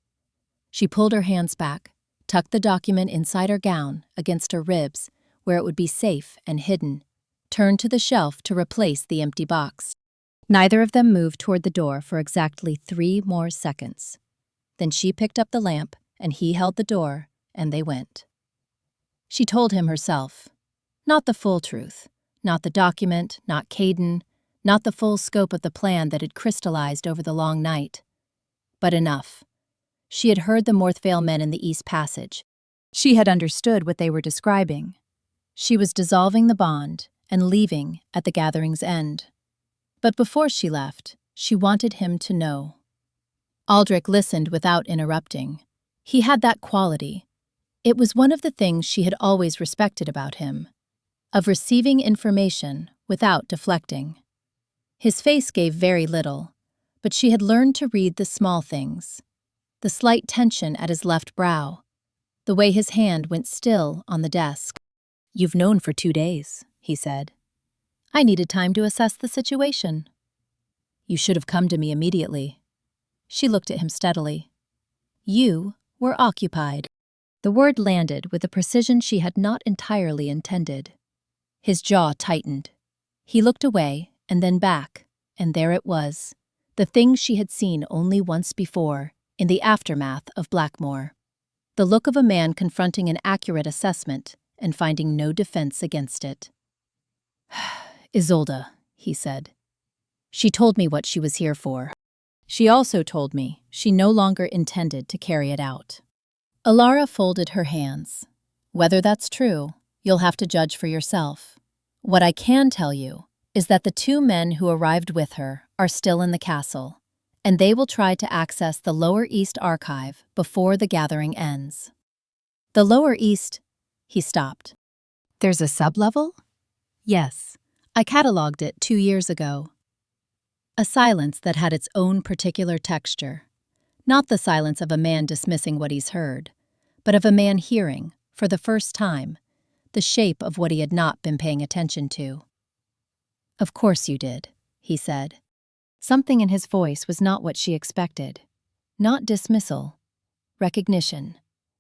She pulled her hands back, tucked the document inside her gown against her ribs where it would be safe and hidden, turned to the shelf to replace the empty box. Neither of them moved toward the door for exactly 3 more seconds. Then she picked up the lamp and he held the door, and they went. She told him herself. Not the full truth, not the document, not Caeden, not the full scope of the plan that had crystallized over the long night. But enough. She had heard the Morthvale men in the East Passage. She had understood what they were describing. She was dissolving the bond and leaving at the gathering's end. But before she left, she wanted him to know. Aldric listened without interrupting. He had that quality. It was one of the things she had always respected about him, of receiving information without deflecting. His face gave very little, but she had learned to read the small things. The slight tension at his left brow, the way his hand went still on the desk. "You've known for 2 days," he said. "I needed time to assess the situation." "You should have come to me immediately." She looked at him steadily. You were occupied. The word landed with a precision she had not entirely intended. His jaw tightened. He looked away and then back, and there it was, the thing she had seen only once before, in the aftermath of Blackmore. The look of a man confronting an accurate assessment and finding no defense against it. Isolde, he said. She told me what she was here for. She also told me she no longer intended to carry it out. Elara folded her hands. Whether that's true, you'll have to judge for yourself. What I can tell you is that the two men who arrived with her are still in the castle, and they will try to access the Lower East Archive before the gathering ends. The Lower East, he stopped. There's a sublevel? Yes, I catalogued it 2 years ago. A silence that had its own particular texture. Not the silence of a man dismissing what he's heard, but of a man hearing, for the first time, the shape of what he had not been paying attention to. Of course you did, he said. Something in his voice was not what she expected. Not dismissal. Recognition.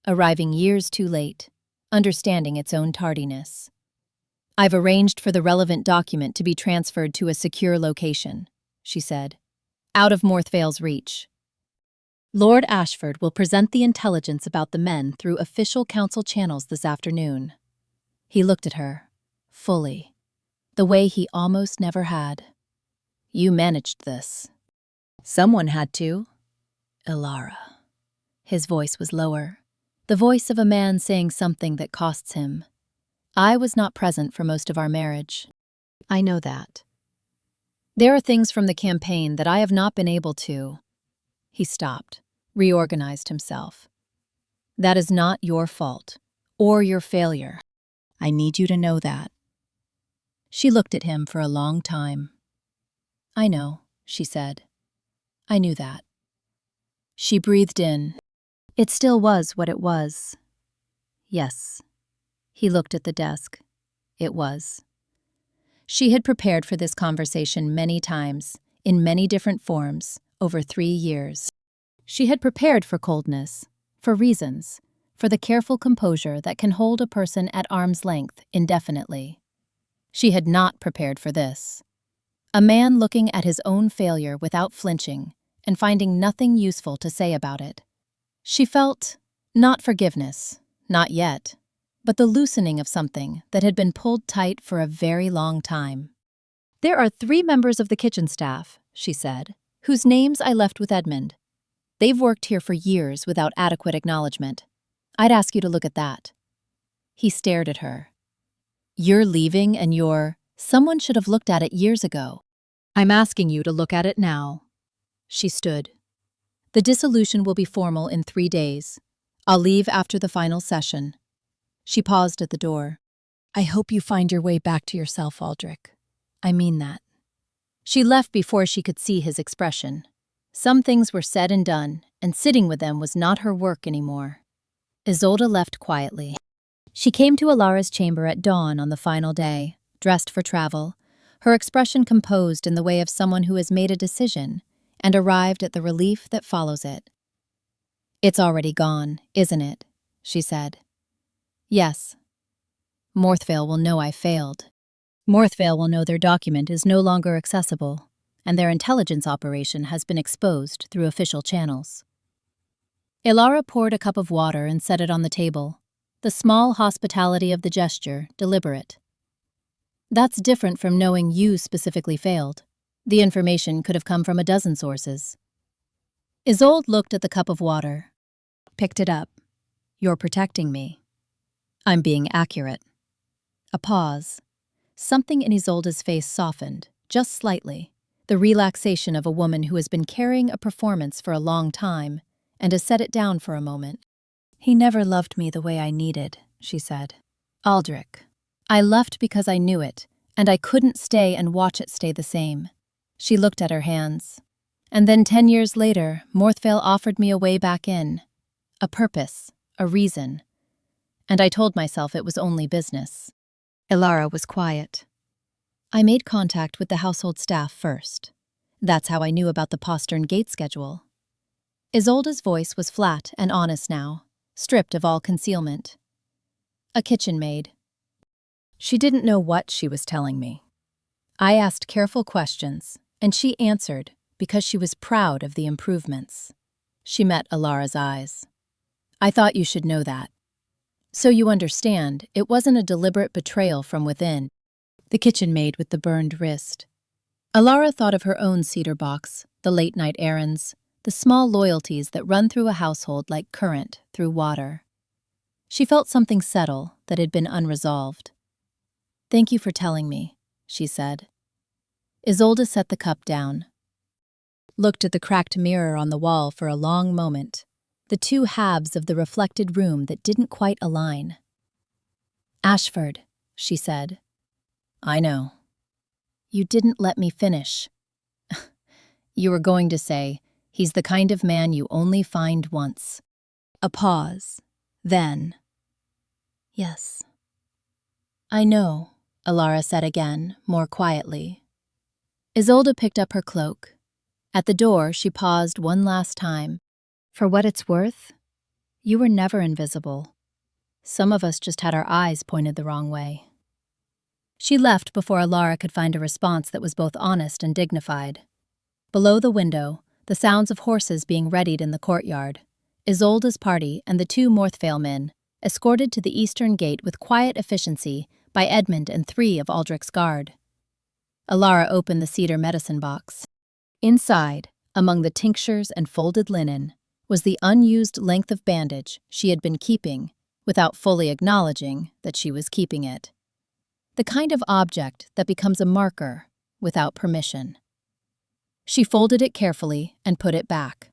Arriving years too late. Understanding its own tardiness. I've arranged for the relevant document to be transferred to a secure location, she said. Out of Morthvale's reach. Lord Ashford will present the intelligence about the men through official council channels this afternoon. He looked at her, fully, the way he almost never had. You managed this. Someone had to. Elara. His voice was lower, the voice of a man saying something that costs him. I was not present for most of our marriage. I know that. There are things from the campaign that I have not been able to. He stopped, reorganized himself. That is not your fault, or your failure. I need you to know that. She looked at him for a long time. I know, she said. I knew that. She breathed in. It still was what it was. Yes. He looked at the desk. It was. She had prepared for this conversation many times, in many different forms, over 3 years. She had prepared for coldness, for reasons, for the careful composure that can hold a person at arm's length indefinitely. She had not prepared for this. A man looking at his own failure without flinching and finding nothing useful to say about it. She felt, not forgiveness, not yet, but the loosening of something that had been pulled tight for a very long time. There are 3 members of the kitchen staff, she said, whose names I left with Edmund. They've worked here for years without adequate acknowledgement. I'd ask you to look at that. He stared at her. You're leaving and someone should have looked at it years ago. I'm asking you to look at it now. She stood. The dissolution will be formal in 3 days. I'll leave after the final session. She paused at the door. I hope you find your way back to yourself, Aldric. I mean that. She left before she could see his expression. Some things were said and done, and sitting with them was not her work anymore. Isolde left quietly. She came to Elara's chamber at dawn on the final day, dressed for travel, her expression composed in the way of someone who has made a decision and arrived at the relief that follows it. It's already gone, isn't it? She said. Yes. Morthvale will know I failed. Morthvale will know their document is no longer accessible, and their intelligence operation has been exposed through official channels. Elara poured a cup of water and set it on the table, the small hospitality of the gesture deliberate. That's different from knowing you specifically failed. The information could have come from a dozen sources. Isolde looked at the cup of water, picked it up. You're protecting me. I'm being accurate. A pause. Something in Isolde's face softened, just slightly, the relaxation of a woman who has been carrying a performance for a long time and has set it down for a moment. He never loved me the way I needed, she said. Aldric. I left because I knew it, and I couldn't stay and watch it stay the same. She looked at her hands. And then 10 years later, Morthvale offered me a way back in. A purpose, a reason. And I told myself it was only business. Elara was quiet. I made contact with the household staff first. That's how I knew about the postern gate schedule. Isolde's voice was flat and honest now, stripped of all concealment. A kitchen maid. She didn't know what she was telling me. I asked careful questions, and she answered because she was proud of the improvements. She met Elara's eyes. I thought you should know that. So you understand, it wasn't a deliberate betrayal from within. The kitchen maid with the burned wrist. Elara thought of her own cedar box, the late-night errands, the small loyalties that run through a household like current through water. She felt something settle that had been unresolved. Thank you for telling me, she said. Isolde set the cup down, looked at the cracked mirror on the wall for a long moment, the two halves of the reflected room that didn't quite align. Ashford, she said. I know. You didn't let me finish. You were going to say, he's the kind of man you only find once. A pause. Then. Yes. I know, Elara said again, more quietly. Isolde picked up her cloak. At the door, she paused one last time. For what it's worth, you were never invisible. Some of us just had our eyes pointed the wrong way. She left before Elara could find a response that was both honest and dignified. Below the window, the sounds of horses being readied in the courtyard, Isolde's party and the two Morthvale men, escorted to the eastern gate with quiet efficiency by Edmund and 3 of Aldric's guard. Elara opened the cedar medicine box. Inside, among the tinctures and folded linen, was the unused length of bandage she had been keeping, without fully acknowledging that she was keeping it. The kind of object that becomes a marker without permission. She folded it carefully and put it back.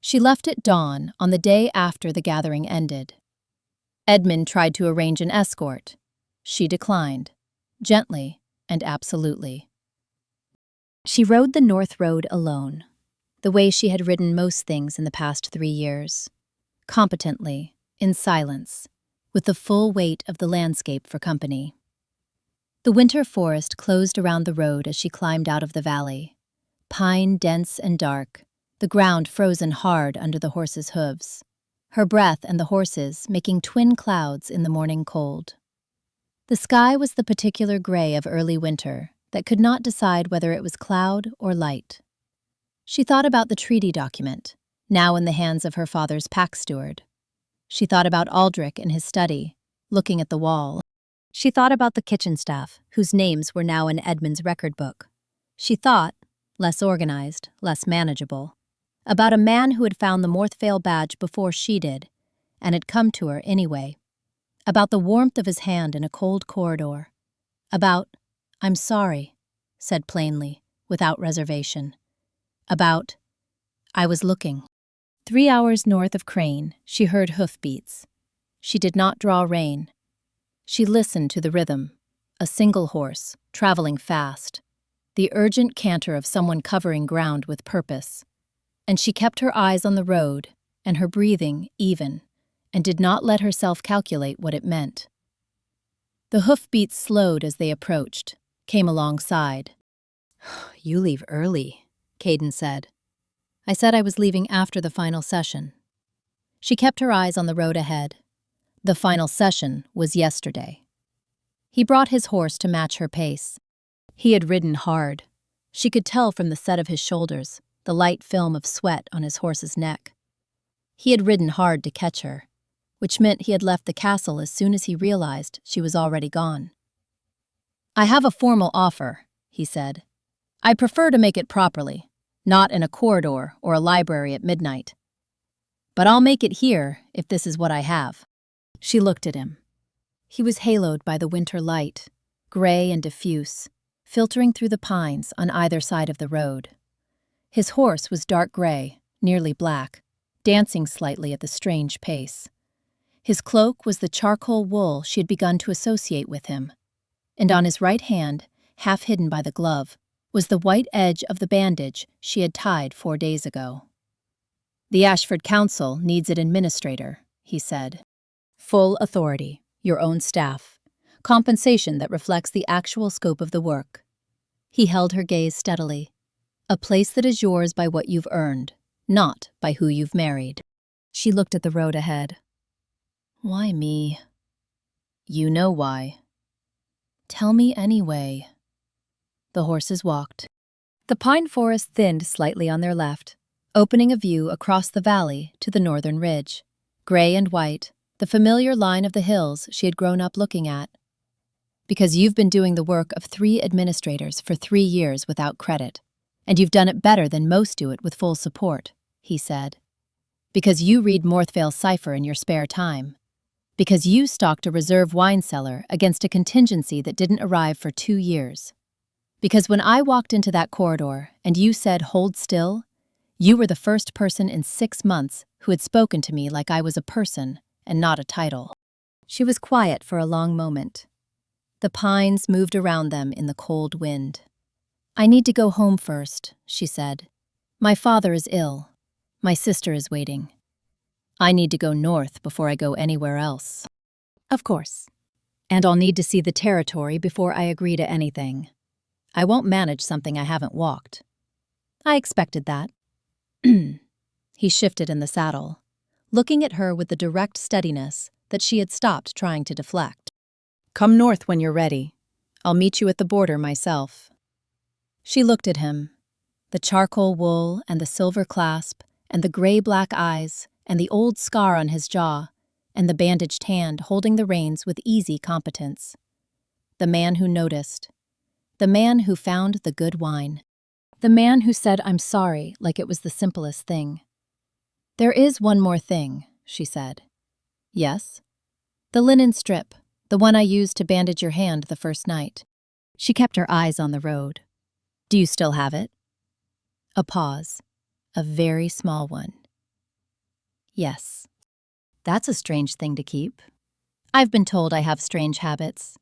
She left at dawn on the day after the gathering ended. Edmund tried to arrange an escort. She declined, gently and absolutely. She rode the North Road alone, the way she had ridden most things in the past 3 years, competently, in silence, with the full weight of the landscape for company. The winter forest closed around the road as she climbed out of the valley, pine dense and dark, the ground frozen hard under the horses' hooves, her breath and the horses making twin clouds in the morning cold. The sky was the particular gray of early winter that could not decide whether it was cloud or light. She thought about the treaty document, now in the hands of her father's pack steward. She thought about Aldric in his study, looking at the wall. She thought about the kitchen staff, whose names were now in Edmund's record book. She thought, less organized, less manageable, about a man who had found the Morthvale badge before she did, and had come to her anyway. About the warmth of his hand in a cold corridor. About, I'm sorry, said plainly, without reservation. About, I was looking. 3 hours north of Crane, she heard hoofbeats. She did not draw rein. She listened to the rhythm, a single horse, traveling fast, the urgent canter of someone covering ground with purpose. And she kept her eyes on the road and her breathing even, and did not let herself calculate what it meant. The hoofbeats slowed as they approached, came alongside. You leave early, Caeden said. I said I was leaving after the final session. She kept her eyes on the road ahead. The final session was yesterday. He brought his horse to match her pace. He had ridden hard. She could tell from the set of his shoulders, the light film of sweat on his horse's neck. He had ridden hard to catch her, which meant he had left the castle as soon as he realized she was already gone. I have a formal offer, he said. I prefer to make it properly, not in a corridor or a library at midnight. But I'll make it here if this is what I have. She looked at him. He was haloed by the winter light, gray and diffuse, filtering through the pines on either side of the road. His horse was dark gray, nearly black, dancing slightly at the strange pace. His cloak was the charcoal wool she had begun to associate with him, and on his right hand, half hidden by the glove, was the white edge of the bandage she had tied 4 days ago. The Ashford Council needs an administrator, he said. Full authority, your own staff, compensation that reflects the actual scope of the work. He held her gaze steadily. A place that is yours by what you've earned, not by who you've married." She looked at the road ahead. "Why me?" "You know why." "Tell me anyway." The horses walked. The pine forest thinned slightly on their left, opening a view across the valley to the northern ridge. Gray and white, the familiar line of the hills she had grown up looking at. "Because you've been doing the work of 3 administrators for 3 years without credit, and you've done it better than most do it with full support," he said. "Because you read Morthvale's cipher in your spare time. Because you stocked a reserve wine cellar against a contingency that didn't arrive for 2 years. Because when I walked into that corridor and you said, 'Hold still,' you were the first person in 6 months who had spoken to me like I was a person and not a title." She was quiet for a long moment. The pines moved around them in the cold wind. "I need to go home first," she said. "My father is ill. My sister is waiting. I need to go north before I go anywhere else." "Of course. And I'll need to see the territory before I agree to anything. I won't manage something I haven't walked." "I expected that." He shifted in the saddle, looking at her with the direct steadiness that she had stopped trying to deflect. "Come north when you're ready. I'll meet you at the border myself." She looked at him. The charcoal wool and the silver clasp and the gray-black eyes and the old scar on his jaw and the bandaged hand holding the reins with easy competence. The man who noticed. The man who found the good wine. The man who said, "I'm sorry," like it was the simplest thing. "There is one more thing," she said. "Yes?" "The linen strip, the one I used to bandage your hand the first night." She kept her eyes on the road. "Do you still have it?" A pause. A very small one. "Yes." "That's a strange thing to keep." "I've been told I have strange habits."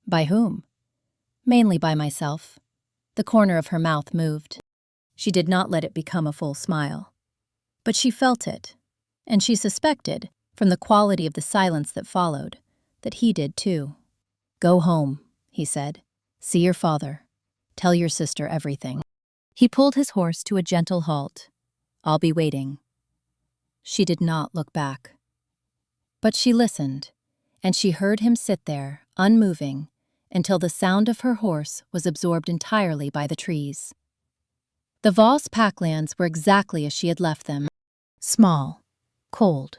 "By whom?" "Mainly by myself." The corner of her mouth moved. She did not let it become a full smile. But she felt it, and she suspected, from the quality of the silence that followed, that he did too. "Go home," he said. "See your father. Tell your sister everything." He pulled his horse to a gentle halt. "I'll be waiting." She did not look back. But she listened, and she heard him sit there, unmoving, until the sound of her horse was absorbed entirely by the trees. The Voss packlands were exactly as she had left them. Small, cold,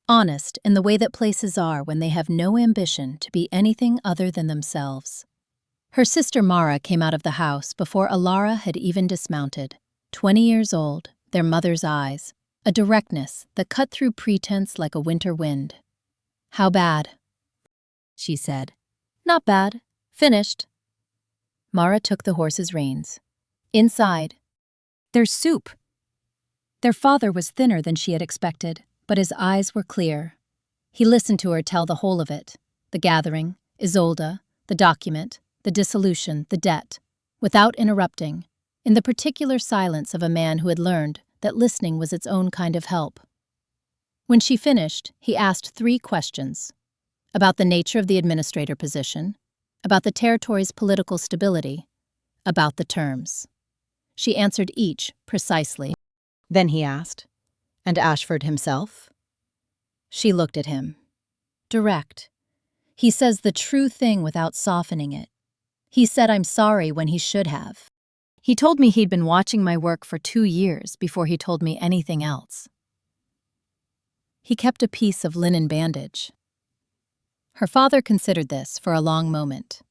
honest in the way that places are when they have no ambition to be anything other than themselves. Her sister Mara came out of the house before Elara had even dismounted. 20 years old, their mother's eyes, a directness that cut through pretense like a winter wind. "How bad?" she said. "Not bad. Finished." Mara took the horse's reins. "Inside." "There's soup." Their father was thinner than she had expected, but his eyes were clear. He listened to her tell the whole of it, the gathering, Isolde, the document, the dissolution, the debt, without interrupting, in the particular silence of a man who had learned that listening was its own kind of help. When she finished, he asked 3 questions. About the nature of the administrator position, about the territory's political stability, about the terms. She answered each precisely. Then he asked, "And Ashford himself?" She looked at him. Direct. He says the true thing without softening it. He said I'm sorry when he should have. He told me he'd been watching my work for 2 years before he told me anything else. He kept a piece of linen bandage. Her father considered this for a long moment.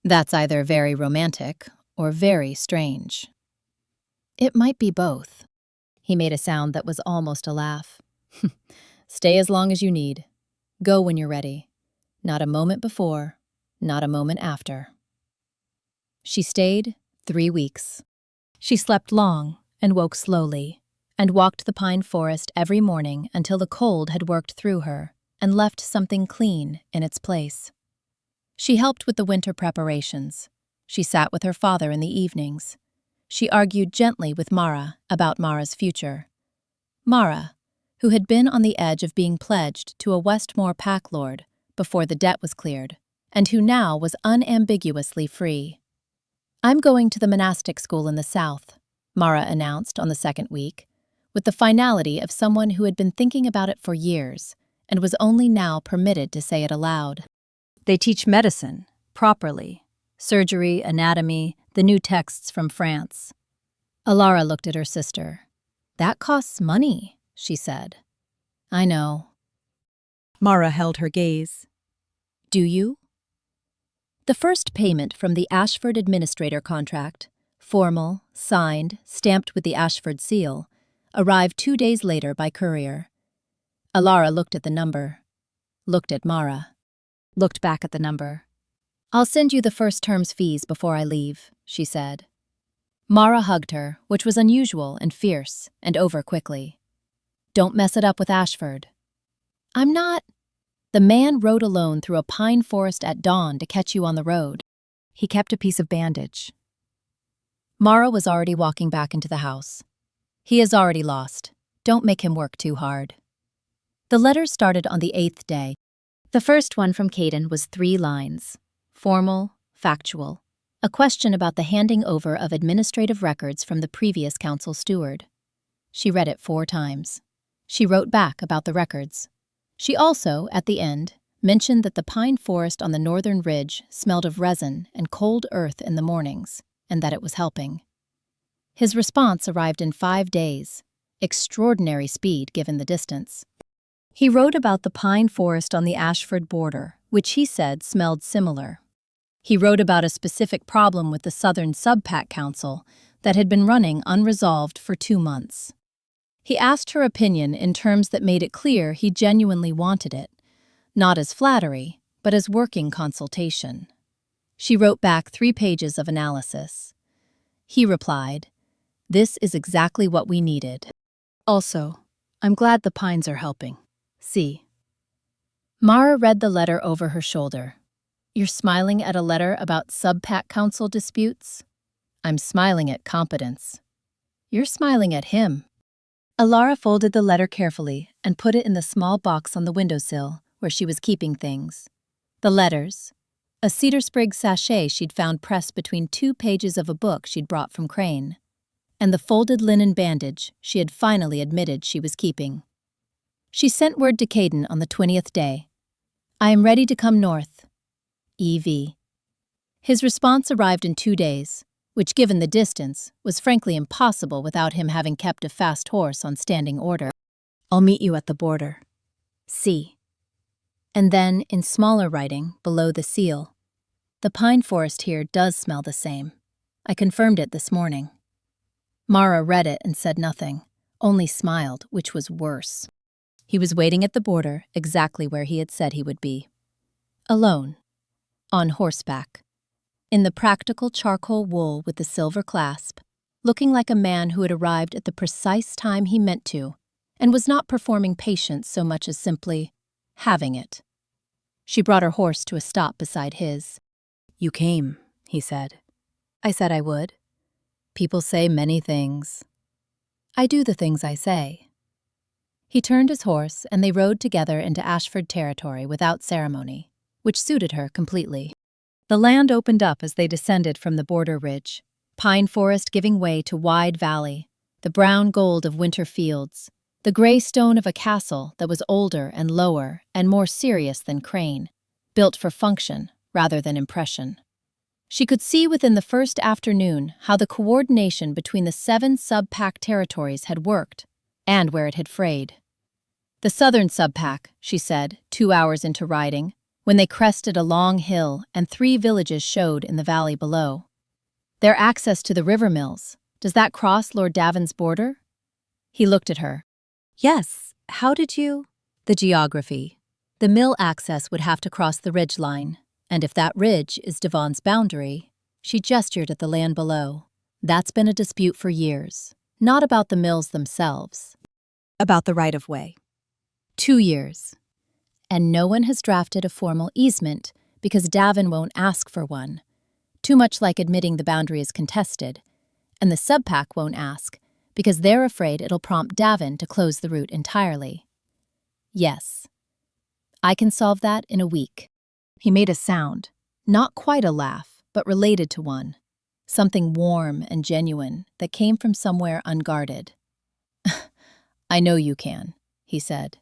"That's either very romantic or very strange." "It might be both." He made a sound that was almost a laugh. "Stay as long as you need. Go when you're ready. Not a moment before, not a moment after." She stayed 3 weeks. She slept long and woke slowly, and walked the pine forest every morning until the cold had worked through her and left something clean in its place. She helped with the winter preparations. She sat with her father in the evenings. She argued gently with Mara about Mara's future. Mara, who had been on the edge of being pledged to a Westmore pack lord before the debt was cleared, and who now was unambiguously free. "I'm going to the monastic school in the south," Mara announced on the 2nd week, with the finality of someone who had been thinking about it for years and was only now permitted to say it aloud. They teach medicine, properly. Surgery, anatomy, the new texts from France. Elara looked at her sister. That costs money, she said. I know. Mara held her gaze. Do you? The first payment from the Ashford administrator contract, formal, signed, stamped with the Ashford seal, arrived 2 days later by courier. Elara looked at the number, looked at Mara, looked back at the number. I'll send you the first term's fees before I leave, she said. Mara hugged her, which was unusual and fierce, and over quickly. Don't mess it up with Ashford. I'm not. The man rode alone through a pine forest at dawn to catch you on the road. He kept a piece of bandage. Mara was already walking back into the house. He is already lost. Don't make him work too hard. The letters started on the 8th day. The first one from Caeden was 3 lines. Formal, factual. A question about the handing over of administrative records from the previous council steward. She read it 4 times. She wrote back about the records. She also, at the end, mentioned that the pine forest on the northern ridge smelled of resin and cold earth in the mornings, and that it was helping. His response arrived in 5 days, extraordinary speed given the distance. He wrote about the pine forest on the Ashford border, which he said smelled similar. He wrote about a specific problem with the Southern Subpack Council that had been running unresolved for 2 months. He asked her opinion in terms that made it clear he genuinely wanted it, not as flattery, but as working consultation. She wrote back 3 pages of analysis. He replied, "This is exactly what we needed. Also, I'm glad the pines are helping. See." Mara read the letter over her shoulder. You're smiling at a letter about Subpack Council disputes? I'm smiling at competence. You're smiling at him. Elara folded the letter carefully and put it in the small box on the windowsill where she was keeping things. The letters, a cedar sprig sachet she'd found pressed between 2 pages of a book she'd brought from Crane, and the folded linen bandage she had finally admitted she was keeping. She sent word to Caeden on the 20th day. I am ready to come north. E.V. His response arrived in 2 days, which, given the distance, was frankly impossible without him having kept a fast horse on standing order. I'll meet you at the border. C. And then, in smaller writing, below the seal, the pine forest here does smell the same. I confirmed it this morning. Mara read it and said nothing, only smiled, which was worse. He was waiting at the border, exactly where he had said he would be. Alone. On horseback. In the practical charcoal wool with the silver clasp, looking like a man who had arrived at the precise time he meant to, and was not performing patience so much as simply having it. She brought her horse to a stop beside his. You came, he said. I said I would. People say many things. I do the things I say. He turned his horse, and they rode together into Ashford territory without ceremony, which suited her completely. The land opened up as they descended from the border ridge, pine forest giving way to wide valley, the brown gold of winter fields, the gray stone of a castle that was older and lower and more serious than Crane, built for function rather than impression. She could see within the first afternoon how the coordination between the 7 sub-pack territories had worked, and where it had frayed. The southern sub-pack, she said, 2 hours into riding, when they crested a long hill and 3 villages showed in the valley below. Their access to the river mills, does that cross Lord Davin's border? He looked at her. Yes, how did you? The geography. The mill access would have to cross the ridge line, and if that ridge is Devon's boundary, she gestured at the land below. That's been a dispute for years, not about the mills themselves. About the right-of-way. 2 years. And no one has drafted a formal easement because Davin won't ask for one, too much like admitting the boundary is contested, and the subpack won't ask because they're afraid it'll prompt Davin to close the route entirely. Yes. I can solve that in a week. He made a sound, not quite a laugh, but related to one, something warm and genuine that came from somewhere unguarded. I know you can, he said.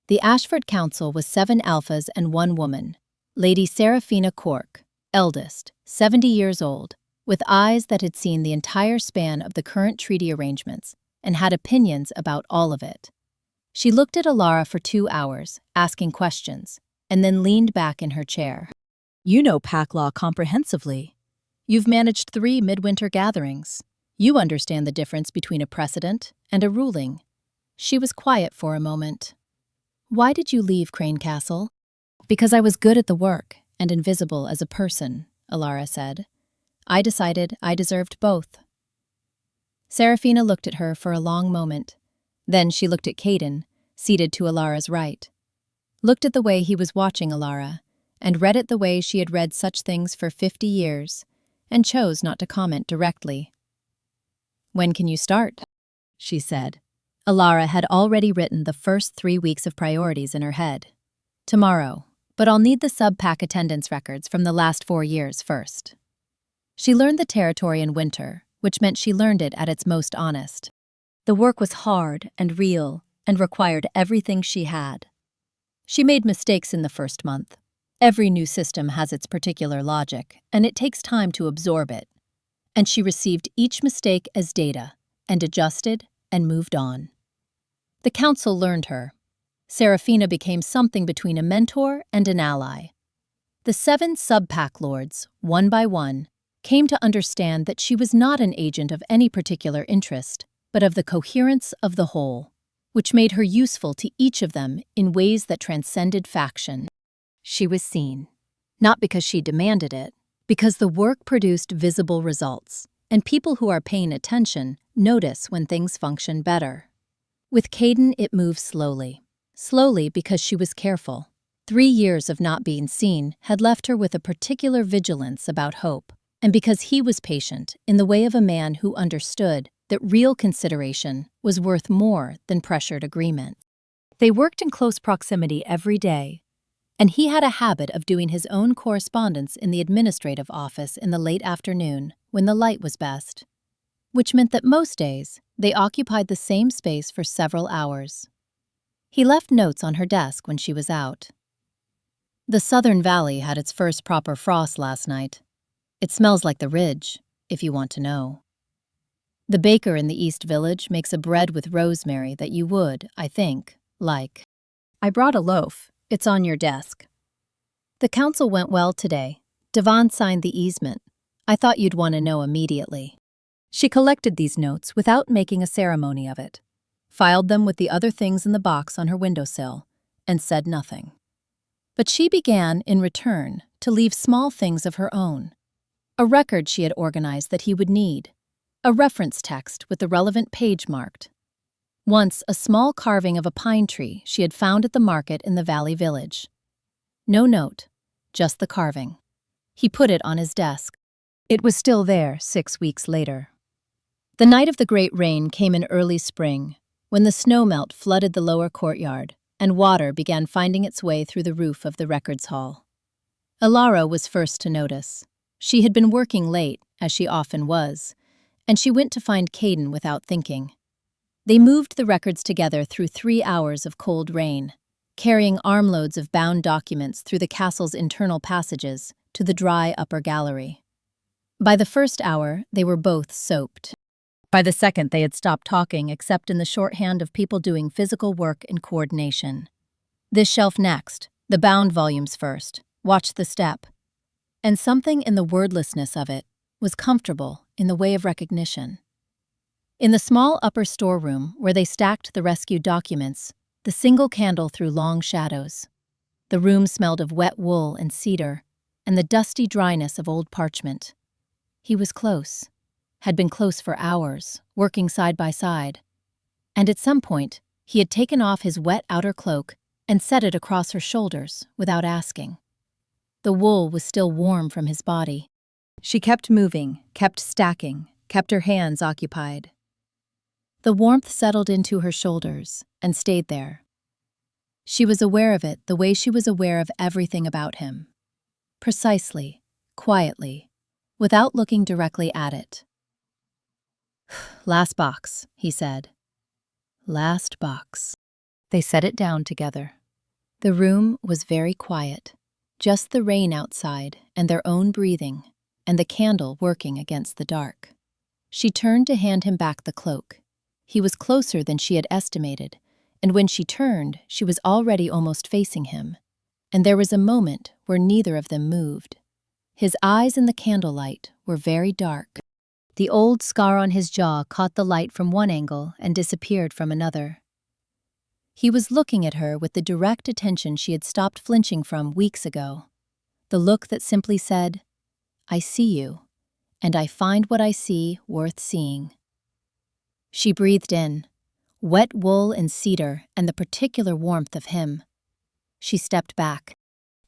The Ashford Council was 7 alphas and 1 woman, Lady Seraphina Cork, eldest, 70 years old, with eyes that had seen the entire span of the current treaty arrangements and had opinions about all of it. She looked at Elara for 2 hours, asking questions, and then leaned back in her chair. You know pack law comprehensively. You've managed 3 midwinter gatherings. You understand the difference between a precedent and a ruling. She was quiet for a moment. Why did you leave Crane Castle? Because I was good at the work and invisible as a person, Elara said. I decided I deserved both. Seraphina looked at her for a long moment. Then she looked at Caeden, seated to Elara's right. Looked at the way he was watching Elara, and read it the way she had read such things for 50 years, and chose not to comment directly. When can you start? She said. Elara had already written the first 3 weeks of priorities in her head. Tomorrow, but I'll need the sub-pack attendance records from the last 4 years first. She learned the territory in winter, which meant she learned it at its most honest. The work was hard and real and required everything she had. She made mistakes in the first month. Every new system has its particular logic, and it takes time to absorb it. And she received each mistake as data, and adjusted and moved on. The council learned her. Seraphina became something between a mentor and an ally. The 7 sub-pack lords, one by one, came to understand that she was not an agent of any particular interest, but of the coherence of the whole, which made her useful to each of them in ways that transcended faction. She was seen, not because she demanded it, because the work produced visible results, and people who are paying attention notice when things function better. With Caeden, it moved slowly. Slowly because she was careful. 3 years of not being seen had left her with a particular vigilance about hope, and because he was patient in the way of a man who understood that real consideration was worth more than pressured agreement. They worked in close proximity every day, and he had a habit of doing his own correspondence in the administrative office in the late afternoon when the light was best, which meant that most days they occupied the same space for several hours. He left notes on her desk when she was out. The southern valley had its first proper frost last night. It smells like the ridge, if you want to know. The baker in the East Village makes a bread with rosemary that you would, I think, like. I brought a loaf. It's on your desk. The council went well today. Devon signed the easement. I thought you'd want to know immediately. She collected these notes without making a ceremony of it, filed them with the other things in the box on her windowsill, and said nothing. But she began, in return, to leave small things of her own. A record she had organized that he would need. A reference text with the relevant page marked. Once a small carving of a pine tree she had found at the market in the valley village. No note, just the carving. He put it on his desk. It was still there 6 weeks later. The night of the great rain came in early spring, when the snowmelt flooded the lower courtyard, and water began finding its way through the roof of the records hall. Elara was first to notice. She had been working late, as she often was, and she went to find Caeden without thinking. They moved the records together through 3 hours of cold rain, carrying armloads of bound documents through the castle's internal passages to the dry upper gallery. By the first hour, they were both soaped. By the second, they had stopped talking except in the shorthand of people doing physical work and coordination. This shelf next, the bound volumes first, watch the step. And something in the wordlessness of it was comfortable in the way of recognition. In the small upper storeroom where they stacked the rescued documents, the single candle threw long shadows. The room smelled of wet wool and cedar, and the dusty dryness of old parchment. He was close. Had been close for hours, working side by side. And at some point, he had taken off his wet outer cloak and set it across her shoulders without asking. The wool was still warm from his body. She kept moving, kept stacking, kept her hands occupied. The warmth settled into her shoulders and stayed there. She was aware of it the way she was aware of everything about him. Precisely, quietly, without looking directly at it. Last box, he said. Last box. They set it down together. The room was very quiet. Just the rain outside and their own breathing, and the candle working against the dark. She turned to hand him back the cloak. He was closer than she had estimated, and when she turned, she was already almost facing him. And there was a moment where neither of them moved. His eyes in the candlelight were very dark. The old scar on his jaw caught the light from one angle and disappeared from another. He was looking at her with the direct attention she had stopped flinching from weeks ago. The look that simply said, "I see you, and I find what I see worth seeing." She breathed in, wet wool and cedar and the particular warmth of him. She stepped back,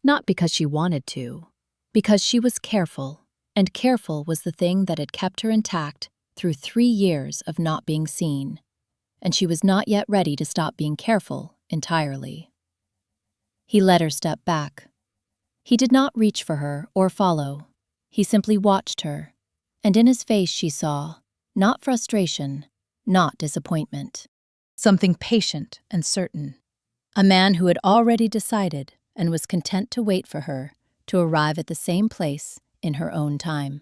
not because she wanted to, because she was careful, and careful was the thing that had kept her intact through 3 years of not being seen, and she was not yet ready to stop being careful entirely. He let her step back. He did not reach for her or follow. He simply watched her, and in his face she saw, not frustration, not disappointment. Something patient and certain. A man who had already decided and was content to wait for her to arrive at the same place in her own time.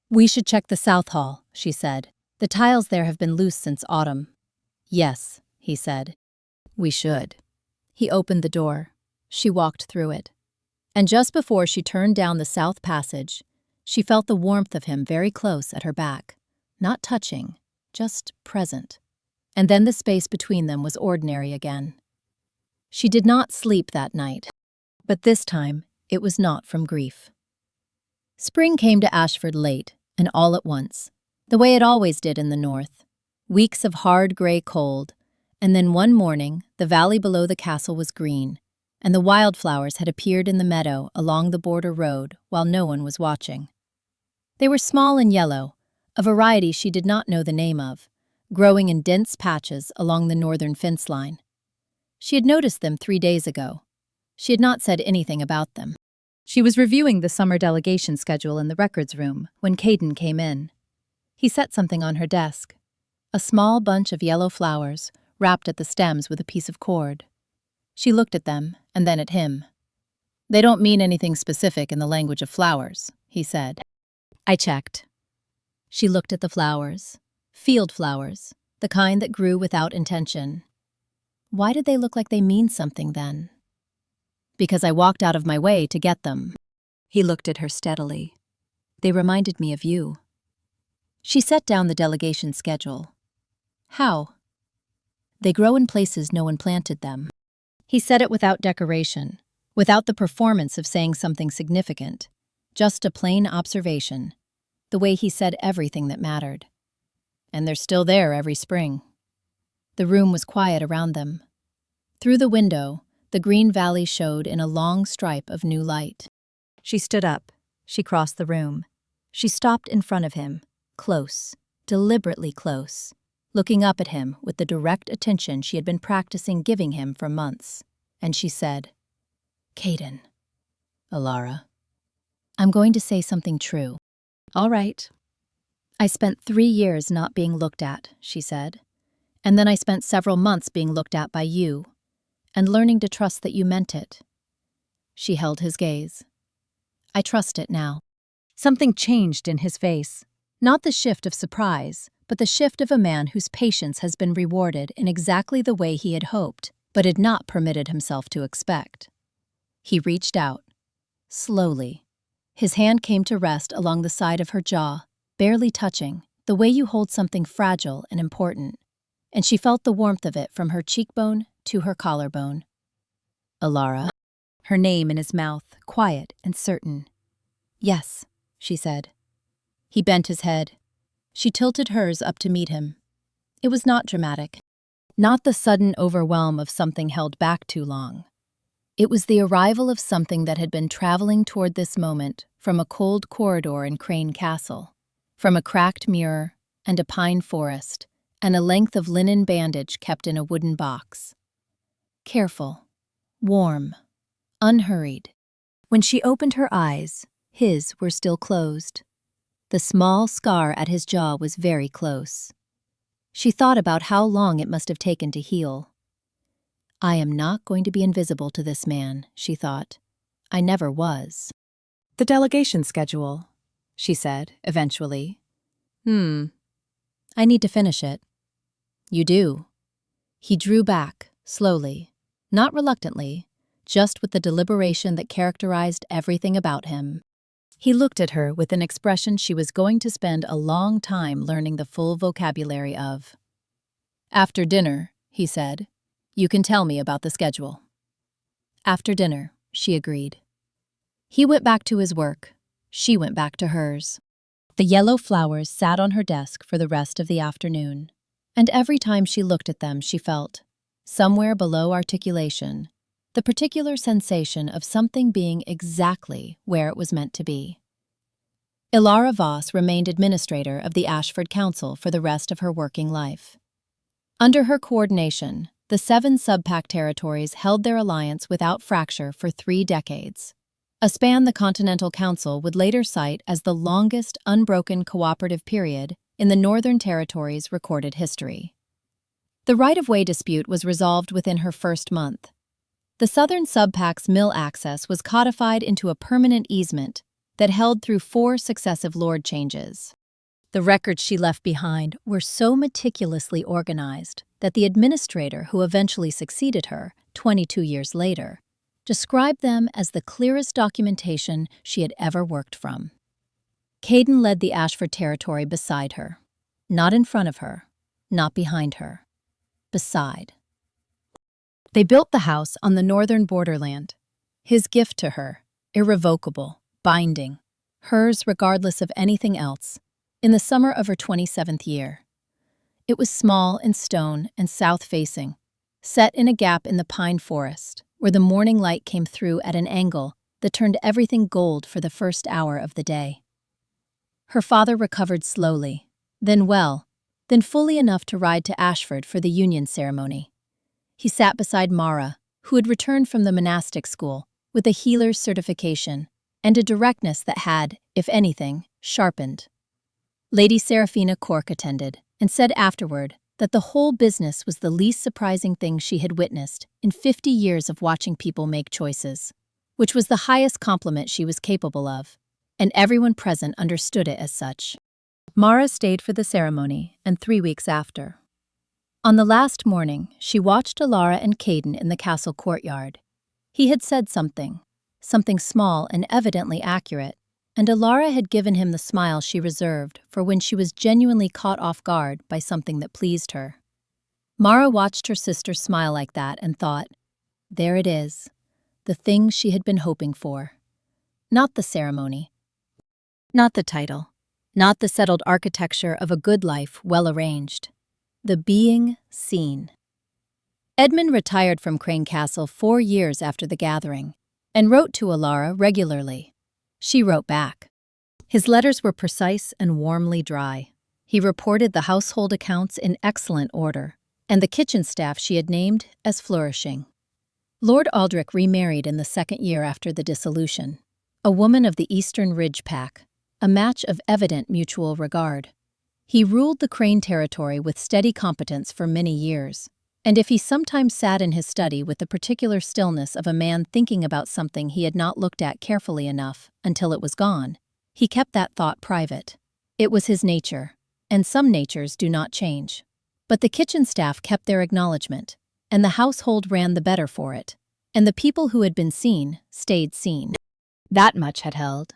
"We should check the south hall," she said. "The tiles there have been loose since autumn." "Yes," he said. "We should." He opened the door. She walked through it. And just before she turned down the south passage, she felt the warmth of him very close at her back, not touching, just present. And then the space between them was ordinary again. She did not sleep that night, but this time it was not from grief. Spring came to Ashford late and all at once, the way it always did in the north. Weeks of hard gray cold, and then one morning the valley below the castle was green, and the wildflowers had appeared in the meadow along the border road while no one was watching. They were small and yellow, a variety she did not know the name of, growing in dense patches along the northern fence line. She had noticed them 3 days ago. She had not said anything about them. She was reviewing the summer delegation schedule in the records room when Caeden came in. He set something on her desk, a small bunch of yellow flowers wrapped at the stems with a piece of cord. She looked at them and then at him. "They don't mean anything specific in the language of flowers," he said. "I checked." She looked at the flowers. Field flowers, the kind that grew without intention. Why did they look like they mean something then? "Because I walked out of my way to get them." He looked at her steadily. "They reminded me of you." She set down the delegation schedule. "How?" "They grow in places no one planted them." He said it without decoration, without the performance of saying something significant, just a plain observation, the way he said everything that mattered. "And they're still there every spring." The room was quiet around them. Through the window, the green valley showed in a long stripe of new light. She stood up. She crossed the room. She stopped in front of him, close, deliberately close, looking up at him with the direct attention she had been practicing giving him for months. And she said, "Caeden." "Elara." "I'm going to say something true." "All right." "I spent 3 years not being looked at," she said. "And then I spent several months being looked at by you, and learning to trust that you meant it." She held his gaze. "I trust it now." Something changed in his face. Not the shift of surprise, but the shift of a man whose patience has been rewarded in exactly the way he had hoped, but had not permitted himself to expect. He reached out. Slowly. His hand came to rest along the side of her jaw, barely touching, the way you hold something fragile and important, and she felt the warmth of it from her cheekbone to her collarbone. "Elara." Her name in his mouth, quiet and certain. "Yes," she said. He bent his head. She tilted hers up to meet him. It was not dramatic, not the sudden overwhelm of something held back too long. It was the arrival of something that had been traveling toward this moment from a cold corridor in Crane Castle, from a cracked mirror and a pine forest and a length of linen bandage kept in a wooden box. Careful, warm, unhurried. When she opened her eyes, his were still closed. The small scar at his jaw was very close. She thought about how long it must have taken to heal. I am not going to be invisible to this man, she thought. I never was. The delegation schedule, she said, eventually. I need to finish it. You do. He drew back, slowly, not reluctantly, just with the deliberation that characterized everything about him. He looked at her with an expression she was going to spend a long time learning the full vocabulary of. After dinner, he said, you can tell me about the schedule. After dinner, she agreed. He went back to his work. She went back to hers. The yellow flowers sat on her desk for the rest of the afternoon, and every time she looked at them she felt, somewhere below articulation, the particular sensation of something being exactly where it was meant to be. Elara Voss remained administrator of the Ashford Council for the rest of her working life. Under her coordination, the 7 subpact territories held their alliance without fracture for 3 decades, a span the Continental Council would later cite as the longest unbroken cooperative period in the Northern Territory's recorded history. The right-of-way dispute was resolved within her first month. The Southern Subpact's mill access was codified into a permanent easement that held through 4 successive lord changes. The records she left behind were so meticulously organized that the administrator who eventually succeeded her, 22 years later, described them as the clearest documentation she had ever worked from. Caeden led the Ashford territory beside her, not in front of her, not behind her, beside. They built the house on the northern borderland, his gift to her, irrevocable, binding, hers regardless of anything else, in the summer of her 27th year. It was small and stone and south-facing, set in a gap in the pine forest, where the morning light came through at an angle that turned everything gold for the first hour of the day. Her father recovered slowly, then fully enough to ride to Ashford for the union ceremony. He sat beside Mara, who had returned from the monastic school, with a healer's certification and a directness that had, if anything, sharpened. Lady Seraphina Cork attended, and said afterward that the whole business was the least surprising thing she had witnessed in 50 years of watching people make choices, which was the highest compliment she was capable of, and everyone present understood it as such. Mara stayed for the ceremony, and 3 weeks after. On the last morning, she watched Elara and Caeden in the castle courtyard. He had said something small and evidently accurate, and Elara had given him the smile she reserved for when she was genuinely caught off guard by something that pleased her. Mara watched her sister smile like that and thought, there it is, the thing she had been hoping for. Not the ceremony, not the title, not the settled architecture of a good life well arranged. The being seen. Edmund retired from Crane Castle 4 years after the gathering, and wrote to Elara regularly. She wrote back. His letters were precise and warmly dry. He reported the household accounts in excellent order, and the kitchen staff she had named as flourishing. Lord Aldric remarried in the 2nd year after the dissolution, a woman of the Eastern Ridge Pack, a match of evident mutual regard. He ruled the Crane territory with steady competence for many years, and if he sometimes sat in his study with the particular stillness of a man thinking about something he had not looked at carefully enough until it was gone, he kept that thought private. It was his nature, and some natures do not change. But the kitchen staff kept their acknowledgement, and the household ran the better for it, and the people who had been seen stayed seen. That much had held.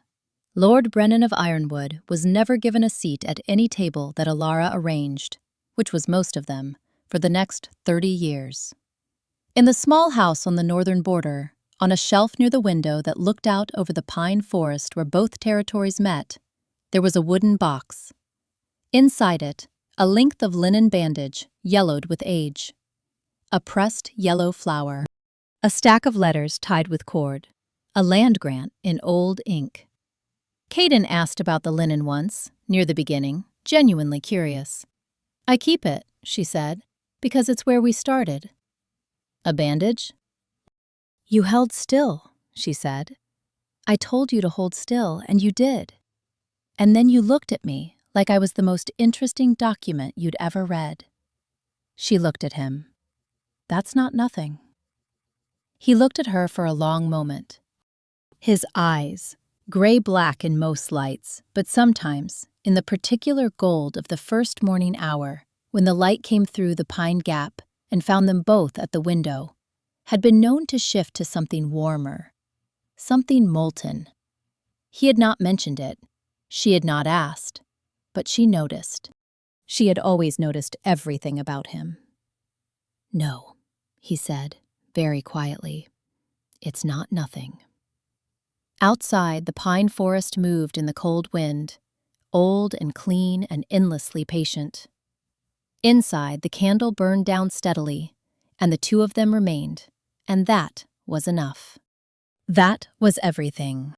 Lord Brennan of Ironwood was never given a seat at any table that Elara arranged, which was most of them, for the next 30 years. In the small house on the northern border, on a shelf near the window that looked out over the pine forest where both territories met, there was a wooden box. Inside it, a length of linen bandage, yellowed with age. A pressed yellow flower. A stack of letters tied with cord. A land grant in old ink. Caeden asked about the linen once, near the beginning, genuinely curious. I keep it, she said, because it's where we started. A bandage? You held still, she said. I told you to hold still, and you did. And then you looked at me like I was the most interesting document you'd ever read. She looked at him. That's not nothing. He looked at her for a long moment. His eyes, gray-black in most lights, but sometimes, in the particular gold of the first morning hour, when the light came through the pine gap and found them both at the window, had been known to shift to something warmer, something molten. He had not mentioned it. She had not asked, but she noticed. She had always noticed everything about him. "No," he said, very quietly. "It's not nothing." Outside, the pine forest moved in the cold wind, old and clean and endlessly patient. Inside, the candle burned down steadily, and the two of them remained, and that was enough. That was everything.